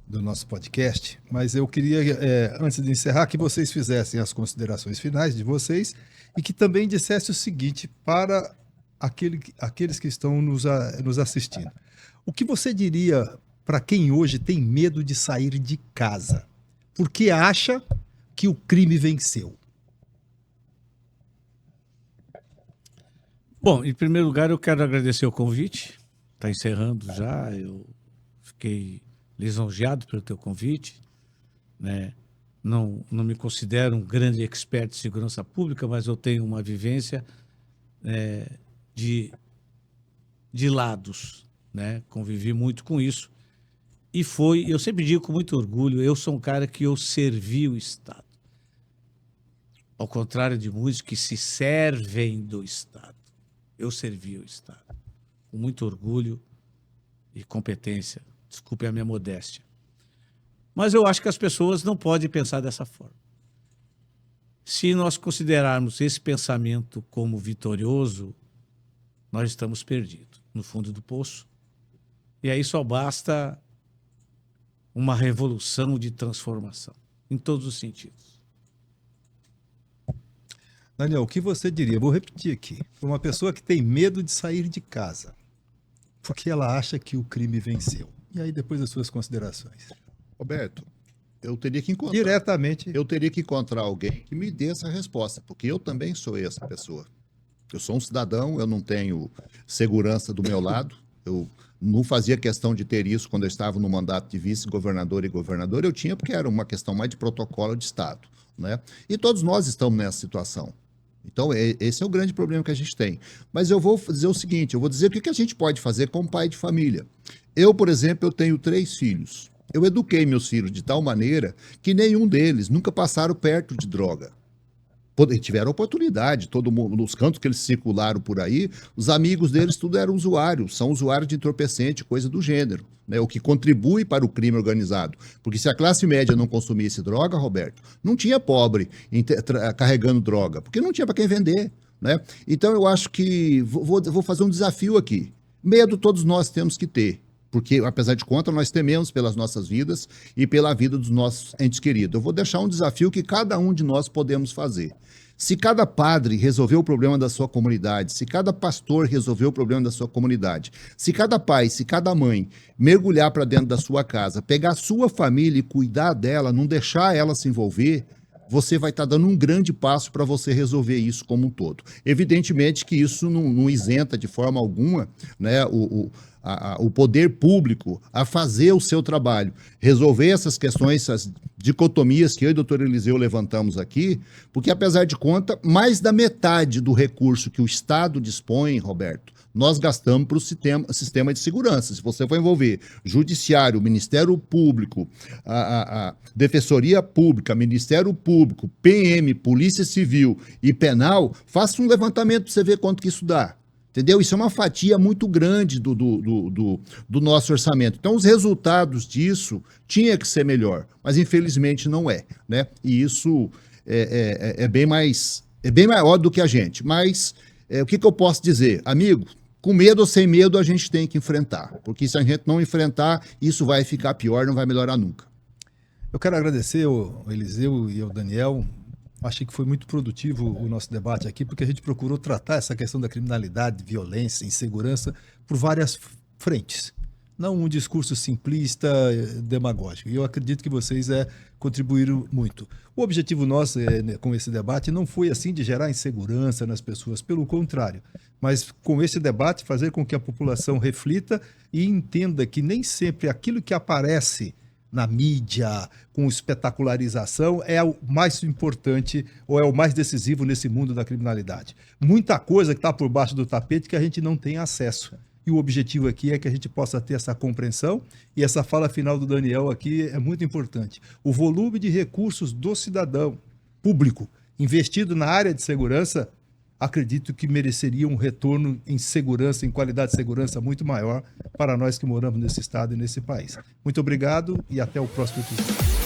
nosso podcast, mas eu queria, antes de encerrar, que vocês fizessem as considerações finais de vocês e que também dissesse o seguinte para aqueles que estão nos assistindo. O que você diria para quem hoje tem medo de sair de casa, porque acha que o crime venceu? Bom, em primeiro lugar, eu quero agradecer o convite, está encerrando já. Eu fiquei lisonjeado pelo teu convite, né? Não me considero um grande expert de segurança pública, mas eu tenho uma vivência de lados, né? Convivi muito com isso. E eu sempre digo com muito orgulho, eu sou um cara que eu servi o Estado. Ao contrário de muitos que se servem do Estado. Eu servi o Estado. Com muito orgulho e competência. Desculpe a minha modéstia. Mas eu acho que as pessoas não podem pensar dessa forma. Se nós considerarmos esse pensamento como vitorioso, nós estamos perdidos, no fundo do poço. E aí só basta uma revolução de transformação, em todos os sentidos. Daniel, o que você diria? Vou repetir aqui. Para uma pessoa que tem medo de sair de casa, porque ela acha que o crime venceu. E aí depois as suas considerações. Roberto, eu teria que encontrar. Diretamente. Eu teria que encontrar alguém que me dê essa resposta, porque eu também sou essa pessoa. Eu sou um cidadão, eu não tenho segurança do meu lado, eu não fazia questão de ter isso quando eu estava no mandato de vice-governador e governador, eu tinha porque era uma questão mais de protocolo de Estado, né? E todos nós estamos nessa situação. Então, esse é o grande problema que a gente tem. Mas eu vou dizer o seguinte, eu vou dizer o que a gente pode fazer como pai de família. Eu, por exemplo, eu tenho 3 filhos. Eu eduquei meus filhos de tal maneira que nenhum deles nunca passaram perto de droga. Tiveram oportunidade, todo mundo, nos cantos que eles circularam por aí, os amigos deles tudo eram usuários, são usuários de entorpecente, coisa do gênero, né? O que contribui para o crime organizado. Porque se a classe média não consumisse droga, Roberto, não tinha pobre carregando droga, porque não tinha para quem vender, né? Então eu acho que vou fazer um desafio aqui. Medo todos nós temos que ter. Porque, apesar de contas, nós tememos pelas nossas vidas e pela vida dos nossos entes queridos. Eu vou deixar um desafio que cada um de nós podemos fazer. Se cada padre resolver o problema da sua comunidade, se cada pastor resolver o problema da sua comunidade, se cada pai, se cada mãe mergulhar para dentro da sua casa, pegar a sua família e cuidar dela, não deixar ela se envolver, você vai estar dando um grande passo para você resolver isso como um todo. Evidentemente que isso não isenta de forma alguma, né, o poder público a fazer o seu trabalho, resolver essas questões, essas dicotomias que eu e o doutor Eliseu levantamos aqui, porque, apesar de conta, mais da metade do recurso que o Estado dispõe, Roberto, nós gastamos para o sistema de segurança. Se você for envolver Judiciário, Ministério Público, a Defensoria Pública, Ministério Público, PM, Polícia Civil e Penal, faça um levantamento para você ver quanto que isso dá. Entendeu? Isso é uma fatia muito grande do nosso orçamento. Então, os resultados disso tinha que ser melhor, mas infelizmente não é, né? E isso é bem maior do que a gente. Mas o que eu posso dizer? Amigo, com medo ou sem medo, a gente tem que enfrentar. Porque se a gente não enfrentar, isso vai ficar pior, não vai melhorar nunca. Eu quero agradecer ao Eliseu e ao Daniel. Achei que foi muito produtivo o nosso debate aqui, porque a gente procurou tratar essa questão da criminalidade, violência, insegurança por várias frentes. Não um discurso simplista, demagógico. E eu acredito que vocês contribuíram muito. O objetivo nosso com esse debate não foi assim de gerar insegurança nas pessoas, pelo contrário. Mas com esse debate fazer com que a população reflita e entenda que nem sempre aquilo que aparece na mídia, com espetacularização, é o mais importante ou é o mais decisivo nesse mundo da criminalidade. Muita coisa que está por baixo do tapete que a gente não tem acesso. E o objetivo aqui é que a gente possa ter essa compreensão, e essa fala final do Daniel aqui é muito importante. O volume de recursos do cidadão público investido na área de segurança, acredito que mereceria um retorno em segurança, em qualidade de segurança muito maior para nós que moramos nesse estado e nesse país. Muito obrigado e até o próximo episódio.